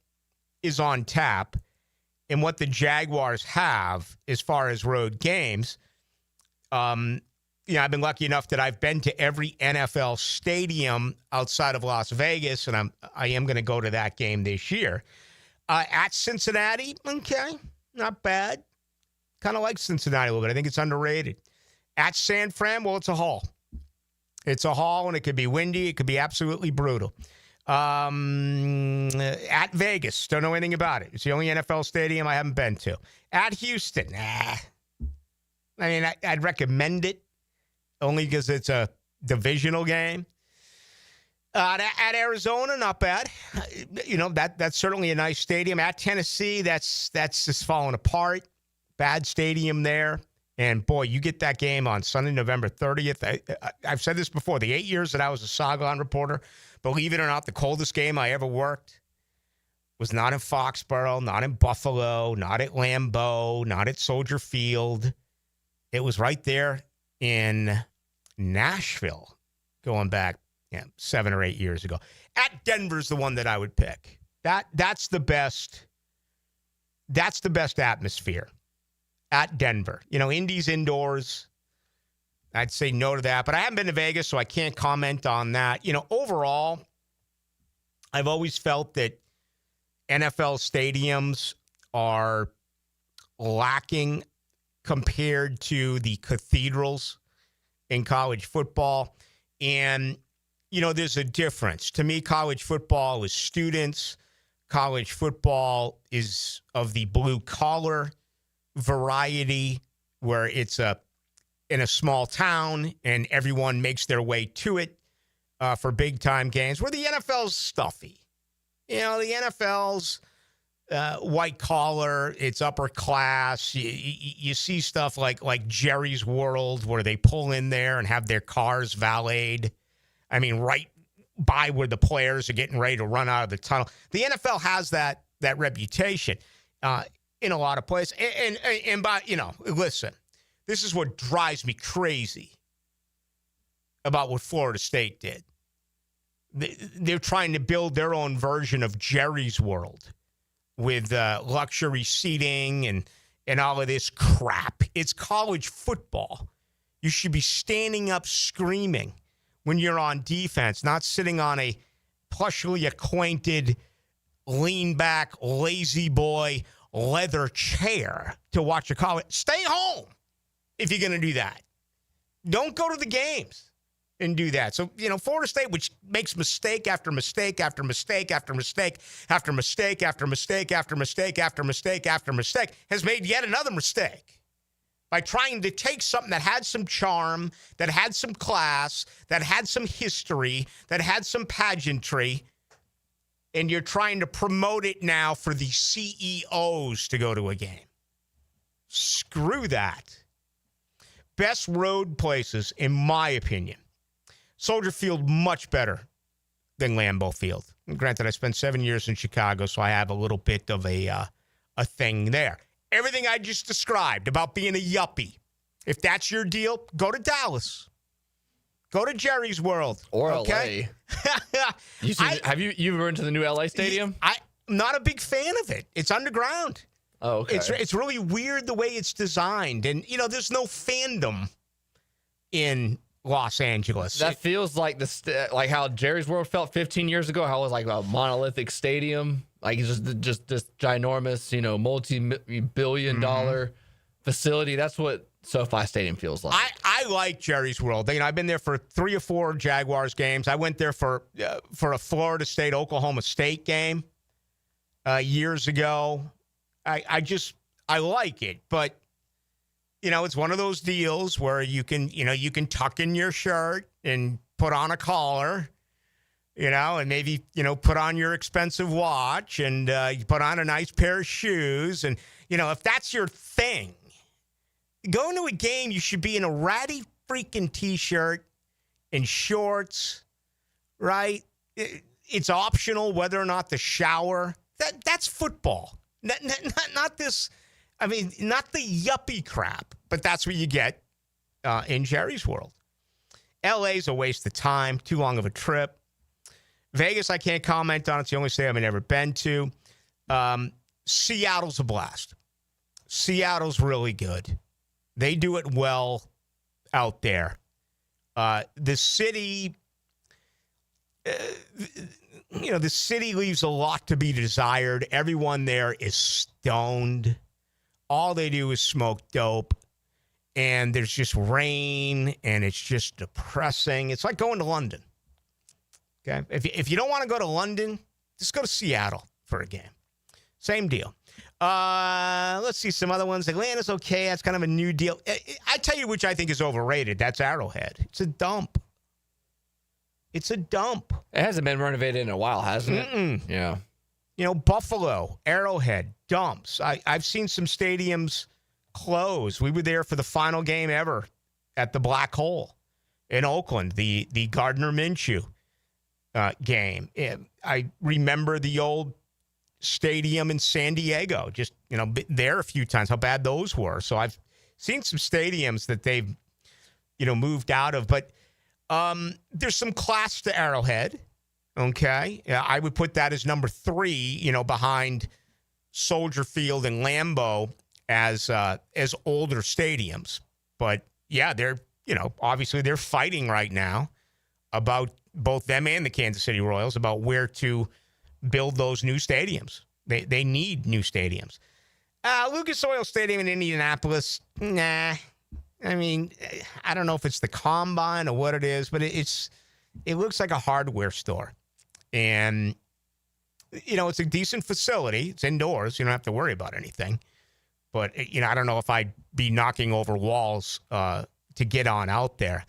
is on tap and what the Jaguars have as far as road games. I've been lucky enough that I've been to every NFL stadium outside of Las Vegas, and I am going to go to that game this year. At Cincinnati, okay, not bad. Kind of like Cincinnati a little bit. I think it's underrated. At San Fran, well, it's a hall. It's a hall, and it could be windy. It could be absolutely brutal. At Vegas, don't know anything about it. It's the only NFL stadium I haven't been to. At Houston, I'd recommend it only because it's a divisional game. At Arizona, not bad. That's certainly a nice stadium. At Tennessee, that's just falling apart. Bad stadium there. And, boy, you get that game on Sunday, November 30th. I've said this before. The 8 years that I was a Sagan reporter, believe it or not, the coldest game I ever worked was not in Foxborough, not in Buffalo, not at Lambeau, not at Soldier Field. It was right there in Nashville going back 7 or 8 years ago. At Denver's the one that I would pick. That's the best. That's the best atmosphere. At Denver. Indy's indoors. I'd say no to that. But I haven't been to Vegas, so I can't comment on that. Overall, I've always felt that NFL stadiums are lacking compared to the cathedrals in college football. And, there's a difference. To me, college football is students. College football is of the blue-collar variety where it's in a small town and everyone makes their way to it for big-time games, where the NFL's stuffy. The NFL's white-collar, it's upper class. You see stuff like Jerry's World, where they pull in there and have their cars valeted. Right by where the players are getting ready to run out of the tunnel. The NFL has that reputation in a lot of places. And by, listen, this is what drives me crazy about what Florida State did. They're trying to build their own version of Jerry's World with luxury seating and all of this crap. It's college football. You should be standing up screaming when you're on defense, not sitting on a plushly acquainted, lean back, lazy boy leather chair to watch a college. Stay home if you're going to do that. Don't go to the games and do that. So, Florida State, which makes mistake after mistake after mistake after mistake after mistake after mistake after mistake after mistake after mistake, has made yet another mistake by trying to take something that had some charm, that had some class, that had some history, that had some pageantry, and you're trying to promote it now for the CEOs to go to a game. Screw that. Best road places, in my opinion. Soldier Field, much better than Lambeau Field. And granted, I spent 7 years in Chicago, so I have a little bit of a thing there. Everything I just described about being a yuppie, if that's your deal, go to Dallas. Go to Jerry's World. Or okay? LA. Have you ever been to the new LA stadium? I'm not a big fan of it. It's underground. Oh, okay. It's really weird the way it's designed. And, there's no fandom in Los Angeles. That feels like like how Jerry's World felt 15 years ago, how it was like a monolithic stadium. Like it's just this ginormous, multi-billion dollar facility. That's what SoFi Stadium feels like. I like Jerry's World. I've been there for 3 or 4 Jaguars games. I went there for a Florida State Oklahoma State game years ago. I like it, but it's one of those deals where you can tuck in your shirt and put on a collar, and maybe put on your expensive watch and you put on a nice pair of shoes, and if that's your thing. Going to a game, you should be in a ratty freaking T-shirt and shorts, right? It's optional whether or not to shower. That's football. Not this, not the yuppie crap, but that's what you get in Jerry's World. LA's a waste of time, too long of a trip. Vegas, I can't comment on. It's the only state I've never been to. Seattle's a blast. Seattle's really good. They do it well out there. The city, the city leaves a lot to be desired. Everyone there is stoned. All they do is smoke dope. And there's just rain, and it's just depressing. It's like going to London. Okay? If you don't want to go to London, just go to Seattle for a game. Same deal. Let's see some other ones. Atlanta's okay. That's kind of a new deal. I tell you which I think is overrated. That's Arrowhead. It's a dump. It's a dump. It hasn't been renovated in a while, hasn't it? Yeah. Buffalo, Arrowhead, dumps. I've seen some stadiums close. We were there for the final game ever at the Black Hole in Oakland, the Gardner Minshew game. I remember the old stadium in San Diego, just, there a few times, how bad those were. So I've seen some stadiums that they've, moved out of. But there's some class to Arrowhead, okay? I would put that as number 3, behind Soldier Field and Lambeau as older stadiums. But, yeah, they're, obviously they're fighting right now about both them and the Kansas City Royals about where to build those new stadiums. They need new stadiums. Lucas Oil Stadium in Indianapolis, nah. I don't know if it's the Combine or what it is, but it looks like a hardware store. And, it's a decent facility. It's indoors. You don't have to worry about anything. But, I don't know if I'd be knocking over walls to get on out there.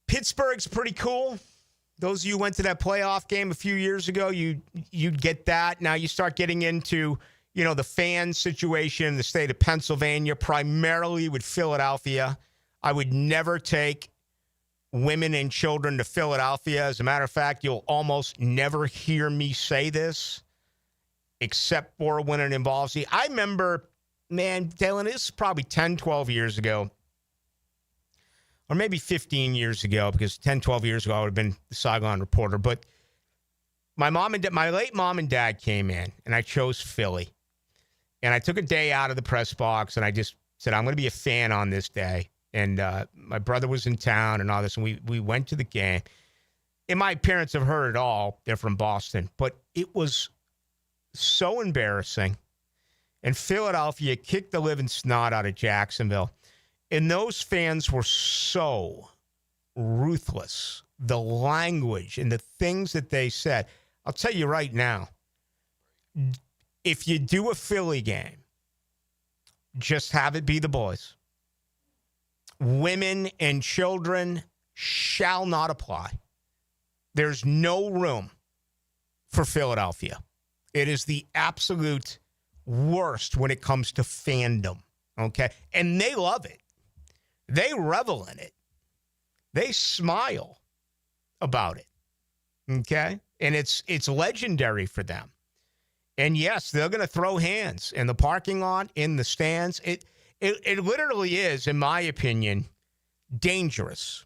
Pittsburgh's pretty cool. Those of you who went to that playoff game a few years ago, you'd get that. Now you start getting into, the fan situation in the state of Pennsylvania, primarily with Philadelphia. I would never take women and children to Philadelphia. As a matter of fact, you'll almost never hear me say this, except for when it involves you. I remember, man, Dylan, this is probably 10, 12 years ago. Or maybe 15 years ago, because 10, 12 years ago, I would have been the Saigon reporter. But my late mom and dad came in, and I chose Philly. And I took a day out of the press box, and I just said, I'm going to be a fan on this day. And my brother was in town and all this, and we went to the game. And my parents have heard it all. They're from Boston. But it was so embarrassing. And Philadelphia kicked the living snot out of Jacksonville. And those fans were so ruthless. The language and the things that they said. I'll tell you right now, if you do a Philly game, just have it be the boys. Women and children shall not apply. There's no room for Philadelphia. It is the absolute worst when it comes to fandom, okay? And they love it. They revel in it. They smile about it, okay? And it's legendary for them. And yes, they're going to throw hands in the parking lot, in the stands. It literally is, in my opinion, dangerous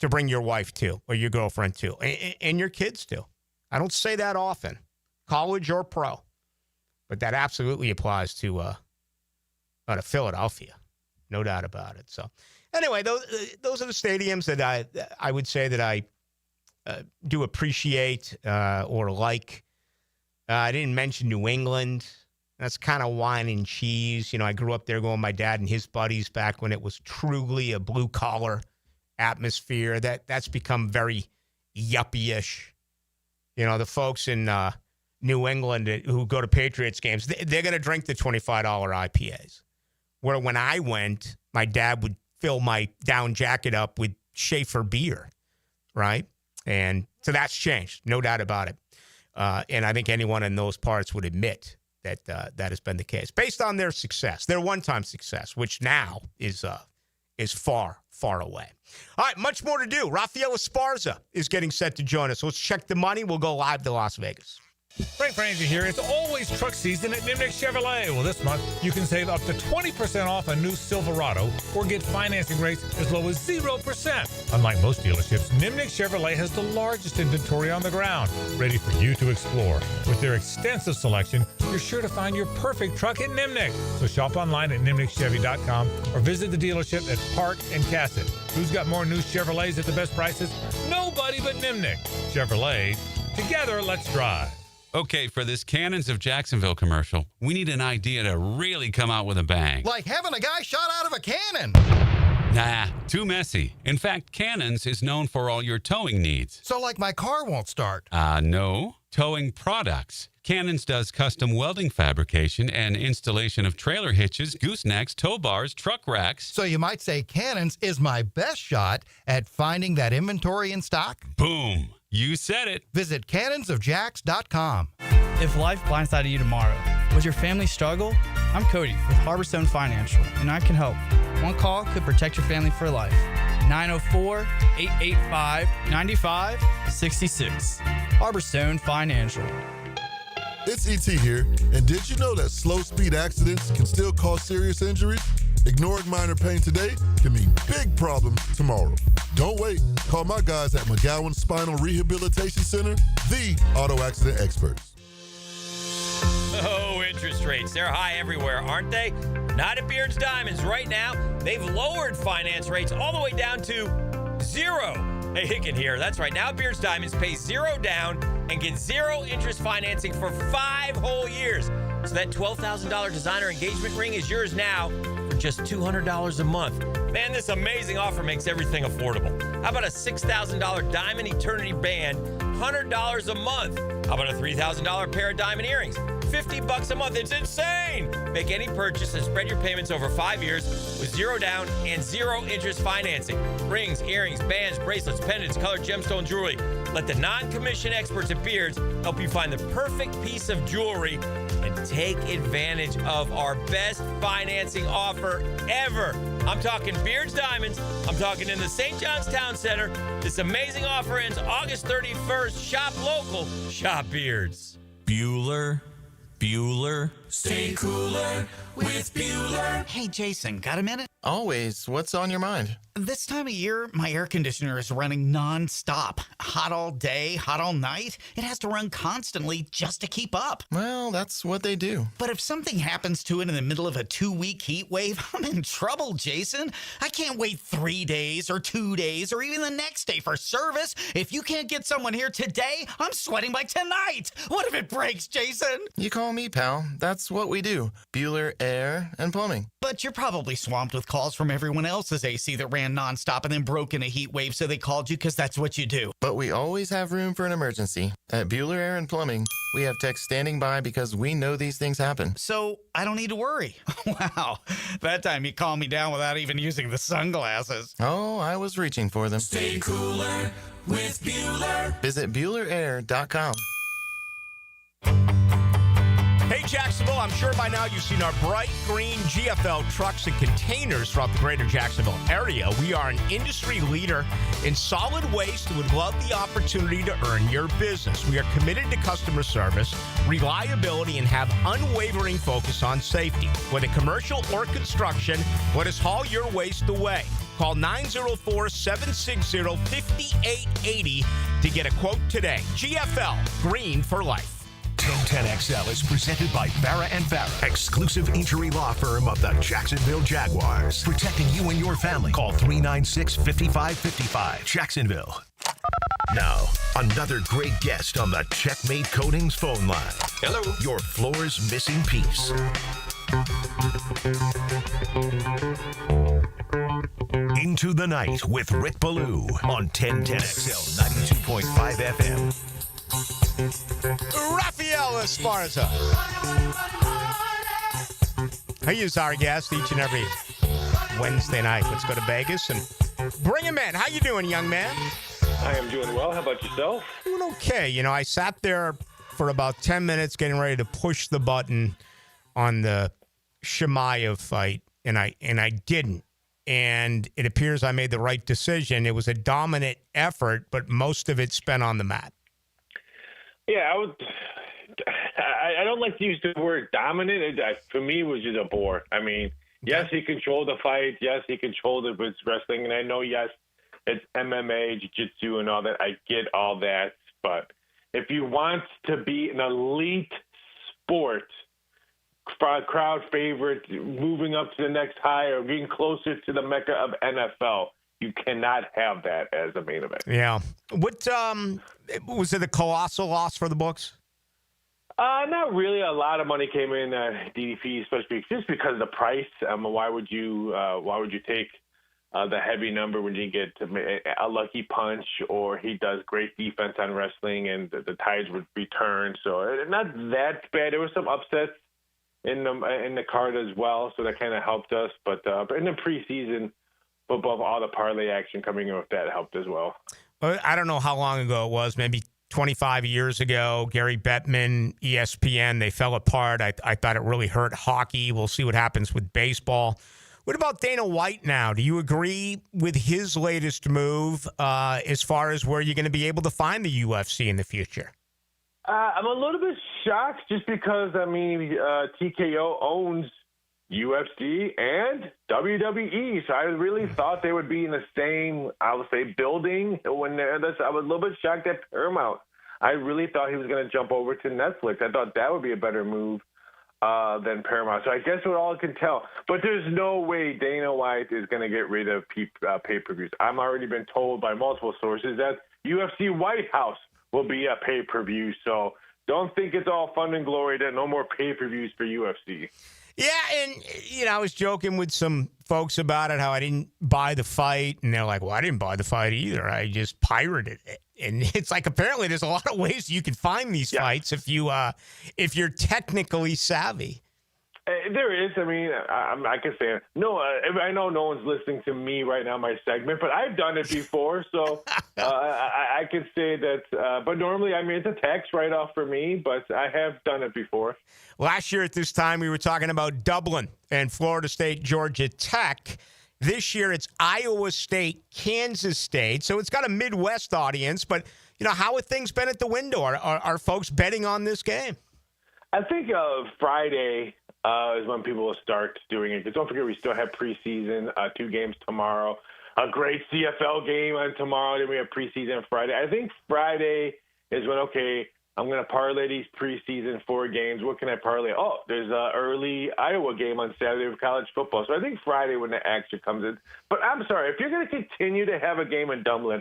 to bring your wife to or your girlfriend to and your kids to. I don't say that often, college or pro, but that absolutely applies to Philadelphia, no doubt about it. So anyway, those are the stadiums that I would say that I do appreciate or like. I didn't mention New England. That's kind of wine and cheese. You know, I grew up there going with my dad and his buddies back when it was truly a blue-collar atmosphere. That's become very yuppie-ish. You know, the folks in New England who go to Patriots games, they're going to drink the $25 IPAs. Where when I went, my dad would fill my down jacket up with Schaefer beer, right? And so that's changed, no doubt about it. And I think anyone in those parts would admit that that has been the case based on their success, their one-time success, which now is far, far away. All right, much more to do. Raphael Esparza is getting set to join us. Let's check the money. We'll go live to Las Vegas. Frank Frangie here. It's always truck season at Nimnick Chevrolet. Well, this month, you can save up to 20% off a new Silverado or get financing rates as low as 0%. Unlike most dealerships, Nimnick Chevrolet has the largest inventory on the ground, ready for you to explore. With their extensive selection, you're sure to find your perfect truck at Nimnick. So shop online at nimnickchevy.com or visit the dealership at Park and Cassett. Who's got more new Chevrolets at the best prices? Nobody but Nimnick. Chevrolet, together, let's drive. Okay, for this Cannons of Jacksonville commercial, we need an idea to really come out with a bang. Like having a guy shot out of a cannon. Nah, too messy. In fact, Cannons is known for all your towing needs. So like my car won't start. No. Towing products. Cannons does custom welding fabrication and installation of trailer hitches, goosenecks, tow bars, truck racks. So you might say Cannons is my best shot at finding that inventory in stock? Boom. You said it. Visit cannonsofjacks.com. If life blindsided you tomorrow, was your family struggle? I'm Cody with Harborstone Financial, and I can help. One call could protect your family for life. 904-885-9566. Harborstone Financial. It's E.T. here, and did you know that slow speed accidents can still cause serious injuries? Ignoring minor pain today can mean big problems tomorrow. Don't wait. Call my guys at McGowan Spinal Rehabilitation Center, the auto accident experts. Oh, interest rates. They're high everywhere, aren't they? Not at Beard's Diamonds. Right now, they've lowered finance rates all the way down to 0. Hey, Hicken here. That's right. Now Beard's Diamonds pays 0 down and get 0 interest financing for 5 whole years. So that $12,000 designer engagement ring is yours now for just $200 a month. Man, this amazing offer makes everything affordable. How about a $6,000 Diamond Eternity band, $100 a month? How about a $3,000 pair of diamond earrings? $50 a month. It's insane. Make any purchase and spread your payments over 5 years with 0 down and 0 interest financing. Rings, earrings, bands, bracelets, pendants, colored gemstone jewelry. Let the non-commissioned experts at Beards help you find the perfect piece of jewelry and take advantage of our best financing offer ever. I'm talking Beards Diamonds. I'm talking in the St. John's Town Center. This amazing offer ends August 31st. Shop local. Shop Beards. Bueller. Stay cooler with Bueller. Hey, Jason, got a minute? Always. What's on your mind? This time of year, my air conditioner is running non-stop. Hot all day, hot all night. It has to run constantly just to keep up. Well, that's what they do. But if something happens to it in the middle of a 2-week heat wave, I'm in trouble, Jason. I can't wait 3 days or 2 days or even the next day for service. If you can't get someone here today, I'm sweating by tonight. What if it breaks, Jason? You call me, pal. That's what we do. Bueller Air and Plumbing. But you're probably swamped with calls from everyone else's AC that ran nonstop and then broke in a heat wave, so they called you because that's what you do. But we always have room for an emergency. At Bueller Air and Plumbing, we have techs standing by because we know these things happen. So I don't need to worry. Wow. That time you calmed me down without even using the sunglasses. Oh, I was reaching for them. Stay cooler with Bueller. Visit BuellerAir.com. Hey, Jacksonville, I'm sure by now you've seen our bright green GFL trucks and containers throughout the greater Jacksonville area. We are an industry leader in solid waste and would love the opportunity to earn your business. We are committed to customer service, reliability, and have unwavering focus on safety. Whether commercial or construction, let us haul your waste away. Call 904-760-5880 to get a quote today. GFL, green for life. 1010XL is presented by Farah and Farah, exclusive injury law firm of the Jacksonville Jaguars. Protecting you and your family. Call 396-5555. Jacksonville. Now, another great guest on the Checkmate Coatings phone line. Hello. Your floor's missing piece. Into the Night with Rick Ballou on 1010XL 92.5 FM. Raphael Esparza. He is our guest each and every Wednesday night. Let's go to Vegas and bring him in. How you doing, young man? I am doing well. How about yourself? Doing okay. You know, I sat there for about 10 minutes getting ready to push the button on the Chimaev fight, and I didn't. And it appears I made the right decision. It was a dominant effort, but most of it spent on the mat. Yeah, I don't like to use the word dominant. For me, it was just a bore. I mean, yes, he controlled the fight. Yes, he controlled it with wrestling. And I know, yes, it's MMA, jiu-jitsu, and all that. I get all that. But if you want to be an elite sport, crowd favorite, moving up to the next high or getting closer to the mecca of NFL, you cannot have that as a main event. Yeah. What was it? A colossal loss for the books? Not really. A lot of money came in DDP, especially just because of the price. Why would you take the heavy number when you get a lucky punch, or he does great defense on wrestling and the tides would return? So not that bad. There were some upsets in the card as well, so that kind of helped us. But in the preseason, above all the parlay action coming in with that helped as well. I don't know how long ago it was, maybe 25 years ago. Gary Bettman, ESPN, they fell apart. I thought it really hurt hockey. We'll see what happens with baseball. What about Dana White now? Do you agree with his latest move as far as where you're going to be able to find the UFC in the future? I'm a little bit shocked just because, TKO owns UFC and WWE. So I really thought they would be in the same, I would say, building. I was a little bit shocked at Paramount. I really thought he was going to jump over to Netflix. I thought that would be a better move than Paramount. So I guess we're all can tell. But there's no way Dana White is going to get rid of pay-per-views. I've already been told by multiple sources that UFC White House will be a pay-per-view. So don't think it's all fun and glory that no more pay-per-views for UFC. Yeah, and, I was joking with some folks about it, how I didn't buy the fight. And they're like, well, I didn't buy the fight either. I just pirated it. And it's like, apparently there's a lot of ways you can find these fights if you're technically savvy. There is. I can say no. I know no one's listening to me right now, my segment, but I've done it before, so I can say that. But normally, it's a tax write-off for me, but I have done it before. Last year at this time, we were talking about Dublin and Florida State, Georgia Tech. This year, it's Iowa State, Kansas State. So it's got a Midwest audience, but how have things been at the window? Are folks betting on this game? I think Friday is when people will start doing it. Because don't forget, we still have preseason, 2 games tomorrow, a great CFL game on tomorrow. Then we have preseason Friday. I think Friday is when, okay, I'm going to parlay these preseason 4 games. What can I parlay? Oh, there's an early Iowa game on Saturday with college football. So I think Friday when the action comes in. But I'm sorry, if you're going to continue to have a game in Dublin,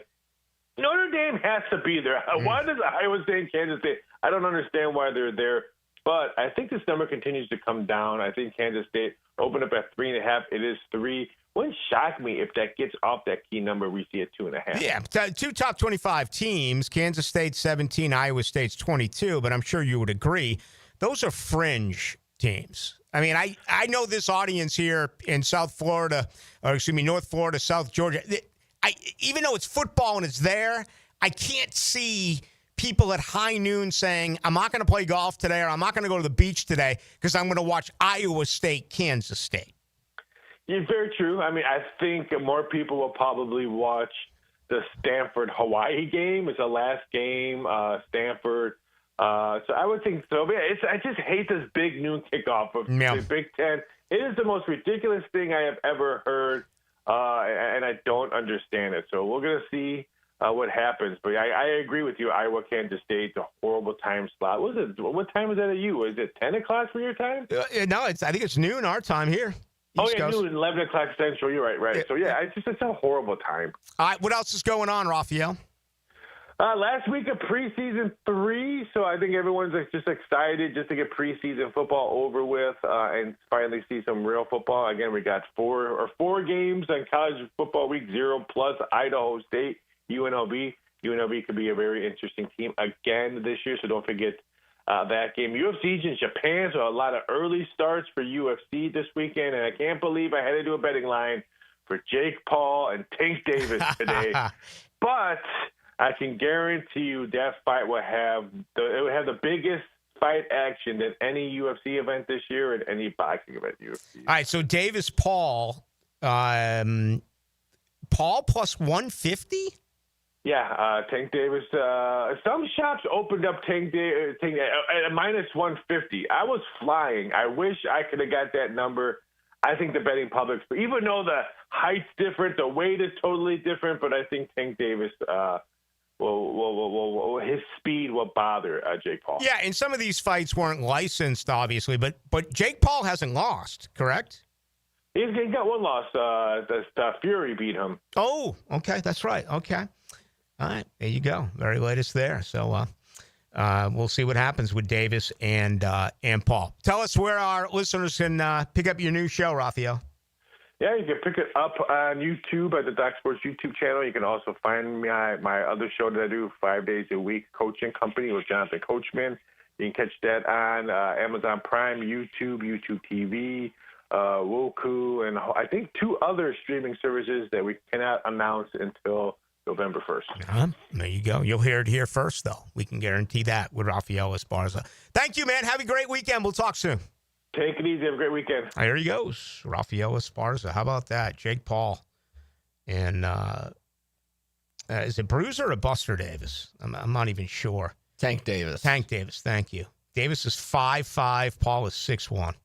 Notre Dame has to be there. Why does Iowa State and Kansas State? I don't understand why they're there. But I think this number continues to come down. I think Kansas State opened up at 3.5. It is 3. Wouldn't shock me if that gets off that key number. We see at 2.5. Yeah, 2 top 25 teams. Kansas State 17, Iowa State's 22. But I'm sure you would agree, those are fringe teams. I mean, I know this audience here in North Florida, South Georgia. Even though it's football and it's there, I can't see people at high noon saying, I'm not going to play golf today or I'm not going to go to the beach today because I'm going to watch Iowa State, Kansas State. Yeah, very true. I mean, I think more people will probably watch the Stanford-Hawaii game. It's the last game, Stanford. So I would think so. But yeah, I just hate this big noon kickoff of the Big Ten. It is the most ridiculous thing I have ever heard, and I don't understand it. So we're going to see what happens. But I agree with you. Iowa, Kansas State, a horrible time slot. What time is that at you? Is it 10 o'clock for your time? No, I think it's noon our time here. East Coast. Noon, 11 o'clock Central. You're right. Yeah. So, yeah, it's a horrible time. All right, what else is going on, Raphael? Last week of preseason 3, so I think everyone's just excited just to get preseason football over with and finally see some real football. Again, we got 4 games on college football week 0 plus Idaho State, UNLV. UNLV could be a very interesting team again this year, so don't forget that game. UFC's in Japan, so a lot of early starts for UFC this weekend, and I can't believe I had to do a betting line for Jake Paul and Tank Davis today. But I can guarantee you that fight will have the biggest fight action than any UFC event this year and any boxing event UFC. All right, so Davis Paul plus 150? Yeah, Tank Davis. Some shops opened up Tank Davis at minus 150. I was flying. I wish I could have got that number. I think the betting public, even though the height's different, the weight is totally different, but I think Tank Davis his speed will bother Jake Paul. Yeah, and some of these fights weren't licensed, obviously, but Jake Paul hasn't lost, correct? He got one loss. Fury beat him. Oh, okay, that's right. Okay. All right, there you go. Very latest there. So we'll see what happens with Davis and Paul. Tell us where our listeners can pick up your new show, Raphael. Yeah, you can pick it up on YouTube at the Doc Sports YouTube channel. You can also find my other show that I do 5 days a week, Coaching Company with Jonathan Coachman. You can catch that on Amazon Prime, YouTube TV, Roku, and I think 2 other streaming services that we cannot announce until November 1st. There you go. You'll hear it here first, though. We can guarantee that with Raphael Esparza. Thank you, man. Have a great weekend. We'll talk soon. Take it easy. Have a great weekend. Here he goes. Raphael Esparza. How about that? Jake Paul. And is it Bruiser or Buster Davis? I'm not even sure. Tank Davis. Thank you. Davis is 5'5". Paul is 6'1".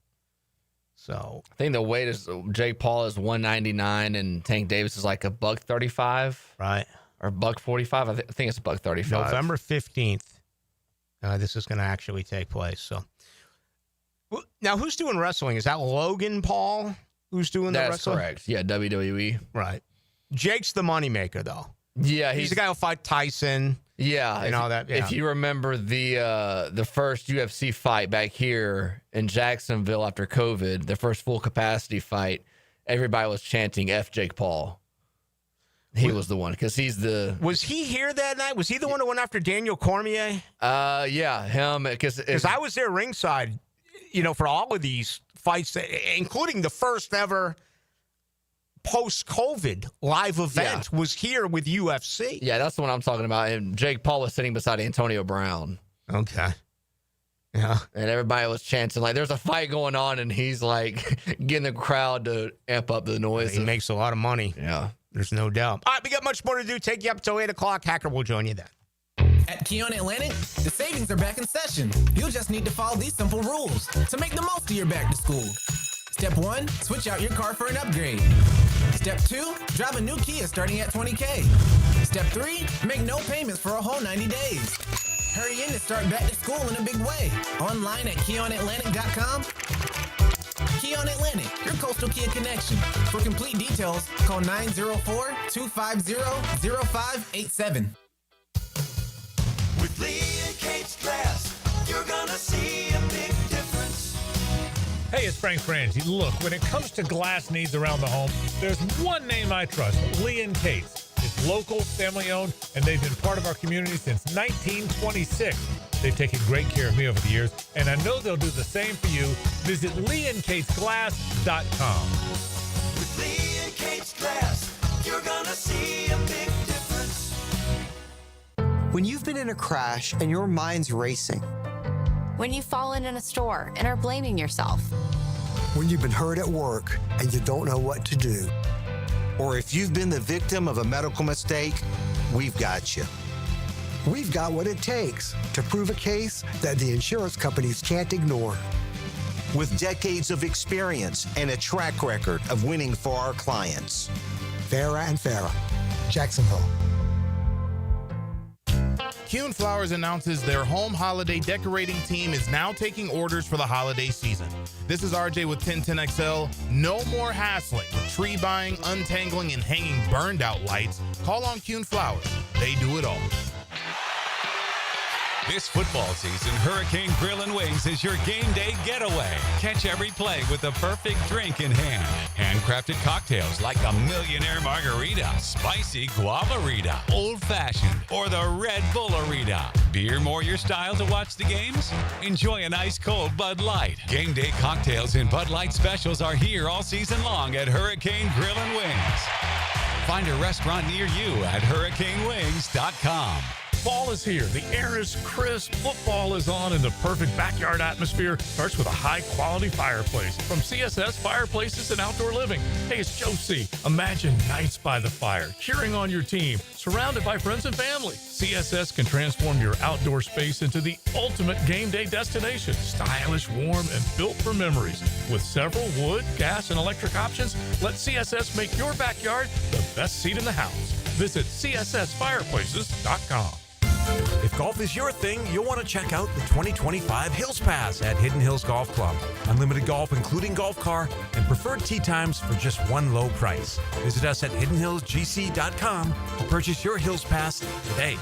So I think the weight is Jake Paul is 199 and Tank Davis is like $135, right? Or $145. I think it's $135. November 15th. This is going to actually take place. So now, who's doing wrestling? Is that Logan Paul? Who's doing the wrestling? That's correct. Yeah, WWE. Right. Jake's the moneymaker, though. Yeah, he's the guy who fought Tyson. Yeah, and all that. Yeah. If you remember the first UFC fight back here in Jacksonville after COVID, the first full capacity fight, everybody was chanting "F Jake Paul." He was the one because he's the. Was he here that night? Was he the one who went after Daniel Cormier? Yeah, him. Because I was there ringside, for all of these fights, including the first ever post-COVID live event was here with UFC. Yeah, that's the one I'm talking about. And Jake Paul was sitting beside Antonio Brown. Okay. Yeah. And everybody was chanting, like, there's a fight going on, and he's, like, getting the crowd to amp up the noise. He makes a lot of money. Yeah. There's no doubt. All right, we got much more to do. Take you up till 8 o'clock. Hacker will join you then. At Keon Atlantic, the savings are back in session. You'll just need to follow these simple rules to make the most of your back to school. Step 1, switch out your car for an upgrade. Step 2, drive a new Kia starting at $20K. Step 3, make no payments for a whole 90 days. Hurry in to start back to school in a big way. Online at KeonAtlantic.com. Keon Atlantic, your coastal Kia connection. For complete details, call 904-250-0587. With Lee and Kate's Glass, you're gonna see a big difference. Hey, it's Frank Frangie. Look, when it comes to glass needs around the home, there's one name I trust, Lee and Kate's. It's local, family-owned, and they've been part of our community since 1926. They've taken great care of me over the years, and I know they'll do the same for you. Visit leeandkatesglass.com. With Lee and Kate's Glass, you're gonna see a big difference. When you've been in a crash and your mind's racing. When you've fallen in a store and are blaming yourself. When you've been hurt at work and you don't know what to do. Or if you've been the victim of a medical mistake, we've got you. We've got what it takes to prove a case that the insurance companies can't ignore. With decades of experience and a track record of winning for our clients. Farah and Farah, Jacksonville. Kuhn Flowers announces their home holiday decorating team is now taking orders for the holiday season. This is RJ with 1010XL. No more hassling with tree buying, untangling, and hanging burned out lights. Call on Kuhn Flowers. They do it all. This football season, Hurricane Grill and Wings is your game day getaway. Catch every play with the perfect drink in hand. Handcrafted cocktails like the Millionaire Margarita, Spicy Guavarita, Old Fashioned, or the Red Bullarita. Beer more your style to watch the games? Enjoy an ice cold Bud Light. Game day cocktails and Bud Light specials are here all season long at Hurricane Grill and Wings. Find a restaurant near you at hurricanewings.com. Fall is here. The air is crisp. Football is on, and the perfect backyard atmosphere starts with a high-quality fireplace from CSS Fireplaces and Outdoor Living. Hey, it's Joe C. Imagine nights by the fire, cheering on your team, surrounded by friends and family. CSS can transform your outdoor space into the ultimate game day destination. Stylish, warm, and built for memories. With several wood, gas, and electric options, let CSS make your backyard the best seat in the house. Visit CSSFireplaces.com. If golf is your thing, you'll want to check out the 2025 Hills Pass at Hidden Hills Golf Club. Unlimited golf, including golf car, and preferred tee times for just one low price. Visit us at hiddenhillsgc.com to purchase your Hills Pass today.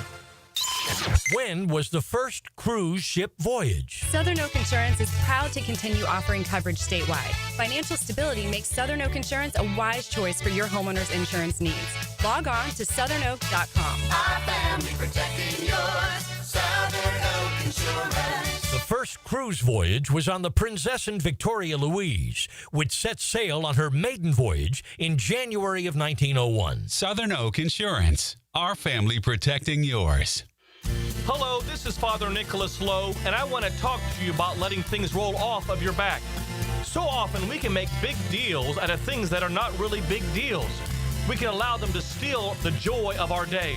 When was the first cruise ship voyage? Southern Oak Insurance is proud to continue offering coverage statewide. Financial stability makes Southern Oak Insurance a wise choice for your homeowner's insurance needs. Log on to southernoak.com. Our family protecting yours. Southern Oak Insurance. The first cruise voyage was on the Princess and Victoria Louise, which set sail on her maiden voyage in January of 1901. Southern Oak Insurance. Our family protecting yours. Hello, this is Father Nicholas Lowe, and I want to talk to you about letting things roll off of your back. So often we can make big deals out of things that are not really big deals. We can allow them to steal the joy of our day.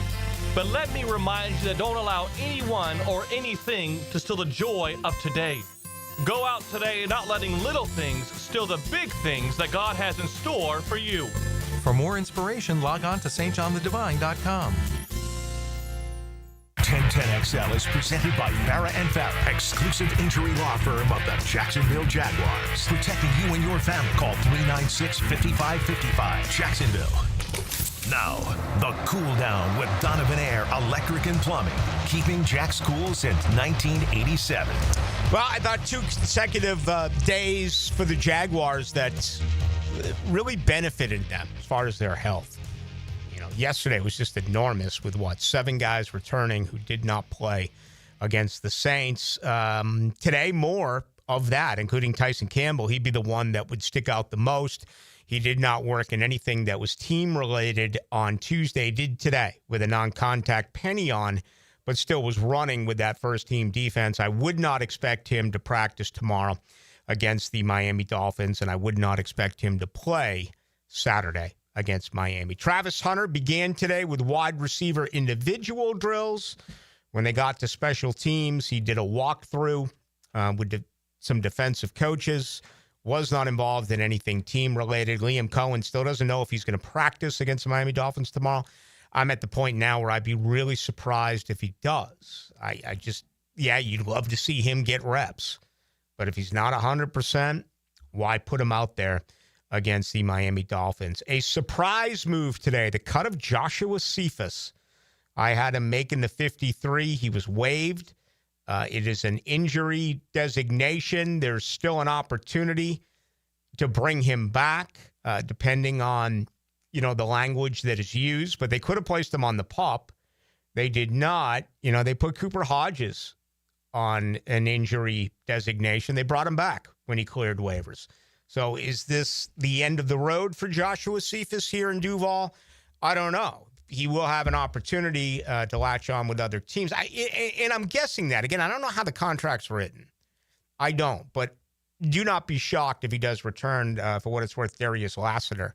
But let me remind you that don't allow anyone or anything to steal the joy of today. Go out today not letting little things steal the big things that God has in store for you. For more inspiration, log on to stjohnthedivine.com. 1010XL is presented by Farah and Farah, exclusive injury law firm of the Jacksonville Jaguars. Protecting you and your family. Call 396-5555. Jacksonville. Now, the cool down with Donovan Air Electric and Plumbing, keeping Jack's cool since 1987. Well, I thought 2 consecutive days for the Jaguars that really benefited them as far as their health. Yesterday was just enormous with 7 guys returning who did not play against the Saints. Today, more of that, including Tyson Campbell. He'd be the one that would stick out the most. He did not work in anything that was team-related on Tuesday. Did today with a non-contact penny on, but still was running with that first-team defense. I would not expect him to practice tomorrow against the Miami Dolphins, and I would not expect him to play Saturday against Miami. Travis Hunter began today with wide receiver individual drills When they got to special teams, he did a walkthrough with some defensive coaches, was not involved in anything team-related. Liam Cohen still doesn't know if he's going to practice against the Miami Dolphins tomorrow. I'm at the point now where I'd be really surprised if he does. I just, you'd love to see him get reps. But if he's not 100%, why put him out there against the Miami Dolphins? A surprise move today, the cut of Joshua Cephas. I had him making the 53. He was waived. It is an injury designation. There's still an opportunity to bring him back, depending on, the language that is used. But they could have placed him on the PUP. They did not. They put Cooper Hodges on an injury designation. They brought him back when he cleared waivers. So is this the end of the road for Joshua Cephas here in Duval? I don't know. He will have an opportunity to latch on with other teams. And I'm guessing that. Again, I don't know how the contract's written. I don't. But do not be shocked if he does return. For what it's worth, Darius Lassiter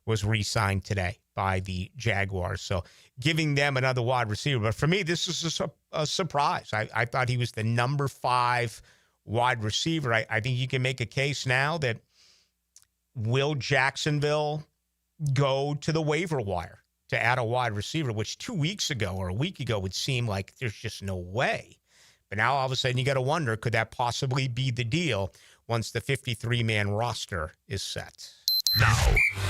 was re-signed today by the Jaguars. So giving them another wide receiver. But for me, this is a surprise. I thought he was the number 5 wide receiver. I think you can make a case now that will Jacksonville go to the waiver wire to add a wide receiver, which 2 weeks ago or a week ago would seem like there's just no way. But now all of a sudden you got to wonder, could that possibly be the deal once the 53-man roster is set? Now,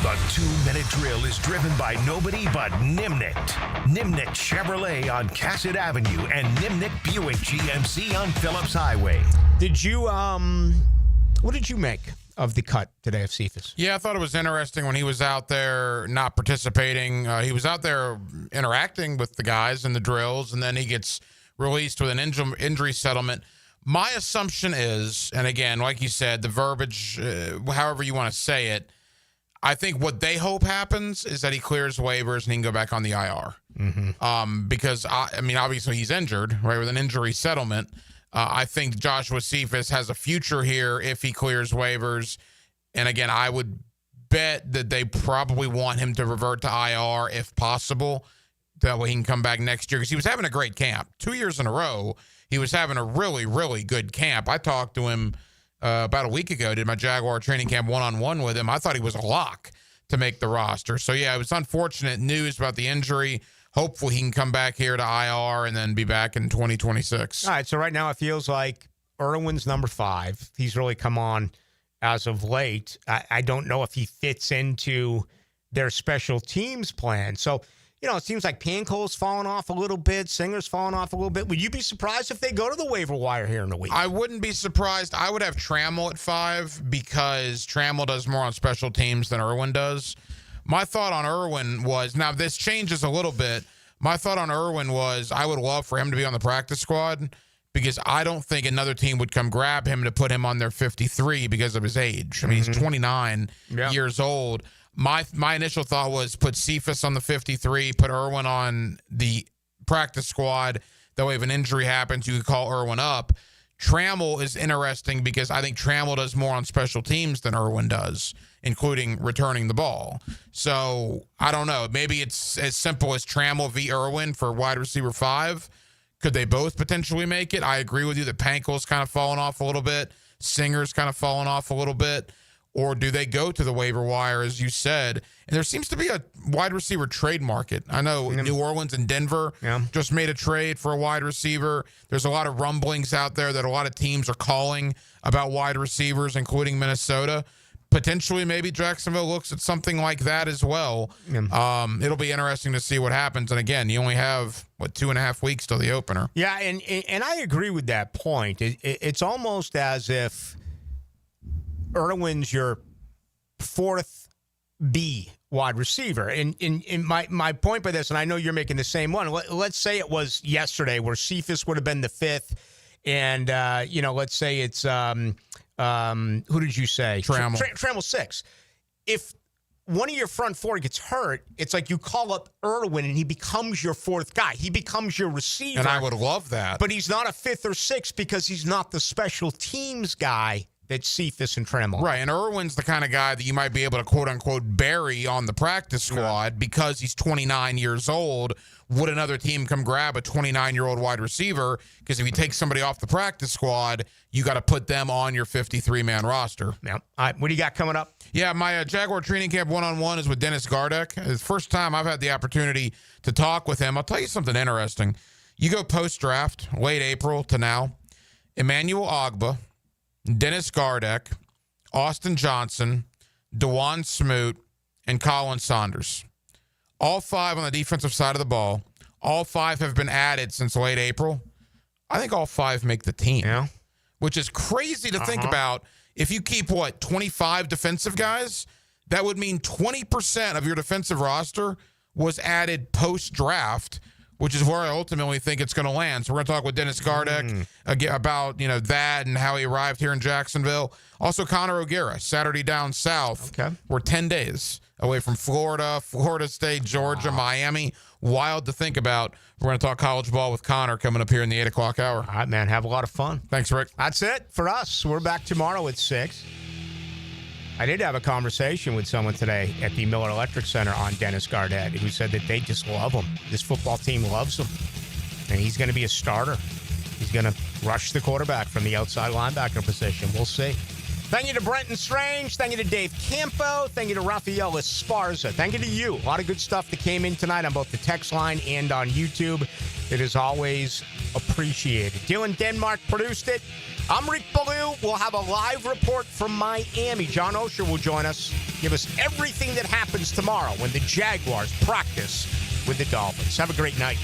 the 2-minute drill is driven by nobody but Nimnicht. Nimnicht Chevrolet on Cassett Avenue and Nimnicht Buick GMC on Phillips Highway. Did you, what did you make of the cut today of Cephas? Yeah, I thought it was interesting when he was out there not participating. He was out there interacting with the guys in the drills, and then he gets released with an injury settlement. My assumption is, and again, like you said, the verbiage, however you want to say it, I think what they hope happens is that he clears waivers and he can go back on the IR. Mm-hmm. Because, obviously he's injured, right, with an injury settlement. I think Joshua Cephas has a future here if he clears waivers. And again, I would bet that they probably want him to revert to IR if possible. That way he can come back next year because he was having a great camp. 2 years in a row, he was having a really, really good camp. I talked to him about a week ago, did my Jaguar training camp one-on-one with him. I thought he was a lock to make the roster. So, yeah, it was unfortunate news about the injury. Hopefully he can come back here to IR and then be back in 2026. All right, so right now it feels like Irwin's number 5. He's really come on as of late. I don't know if he fits into their special teams plan. So, it seems like Panko's fallen off a little bit. Singer's fallen off a little bit. Would you be surprised if they go to the waiver wire here in a week? I wouldn't be surprised. I would have Trammell at 5 because Trammell does more on special teams than Irwin does. My thought on Irwin was, now this changes a little bit. My thought on Irwin was I would love for him to be on the practice squad because I don't think another team would come grab him to put him on their 53 because of his age. I mean, he's 29 years old. My initial thought was put Cephas on the 53, put Irwin on the practice squad. That way if an injury happens, you could call Irwin up. Trammell is interesting because I think Trammell does more on special teams than Irwin does, including returning the ball. So, I don't know. Maybe it's as simple as Trammell v. Irwin for wide receiver 5. Could they both potentially make it? I agree with you that Pankel's kind of fallen off a little bit. Singer's kind of fallen off a little bit. Or do they go to the waiver wire, as you said? And there seems to be a wide receiver trade market. I know New Orleans and Denver just made a trade for a wide receiver. There's a lot of rumblings out there that a lot of teams are calling about wide receivers, including Minnesota. Potentially, maybe Jacksonville looks at something like that as well. It'll be interesting to see what happens. And again, you only have, 2.5 weeks till the opener. Yeah, and I agree with that point. It's almost as if Irwin's your 4th B wide receiver. And my point by this, and I know you're making the same one, let's say it was yesterday where Cephas would have been the 5th, and, let's say it's, who did you say? Trammell 6. If one of your front 4 gets hurt, it's like you call up Irwin and he becomes your 4th guy. He becomes your receiver. And I would love that. But he's not a 5th or 6th because he's not the special teams guy that Cephas and Trammell. Right, and Irwin's the kind of guy that you might be able to quote-unquote bury on the practice squad because he's 29 years old. Would another team come grab a 29-year-old wide receiver? Because if you take somebody off the practice squad, you got to put them on your 53-man roster. Yeah. All right, what do you got coming up? Yeah, my Jaguar training camp one-on-one is with Dennis Gardeck. It's the first time I've had the opportunity to talk with him. I'll tell you something interesting. You go post-draft, late April to now, Emmanuel Ogbah, Dennis Gardeck, Austin Johnson, DeJuan Smoot, and Colin Saunders. All 5 on the defensive side of the ball. All 5 have been added since late April. I think all 5 make the team. Yeah. Which is crazy to think about. If you keep, 25 defensive guys, that would mean 20% of your defensive roster was added post-draft, which is where I ultimately think it's going to land. So we're going to talk with Dennis Gardeck about, that and how he arrived here in Jacksonville. Also, Connor O'Gara, Saturday Down South. Okay. We're 10 days away from Florida, Florida State, Georgia, Miami. Wild to think about. We're going to talk college ball with Connor coming up here in the 8 o'clock hour. All right, man. Have a lot of fun. Thanks, Rick. That's it for us. We're back tomorrow at 6. I did have a conversation with someone today at the Miller Electric Center on Dennis Gardeck, who said that they just love him. This football team loves him. And he's going to be a starter. He's going to rush the quarterback from the outside linebacker position. We'll see. Thank you to Brenton Strange. Thank you to Dave Campo. Thank you to Raphael Esparza. Thank you to you. A lot of good stuff that came in tonight on both the text line and on YouTube. It is always appreciated. Dylan Denmark produced it. I'm Rick Ballou. We'll have a live report from Miami. John Osher will join us, give us everything that happens tomorrow when the Jaguars practice with the Dolphins. Have a great night.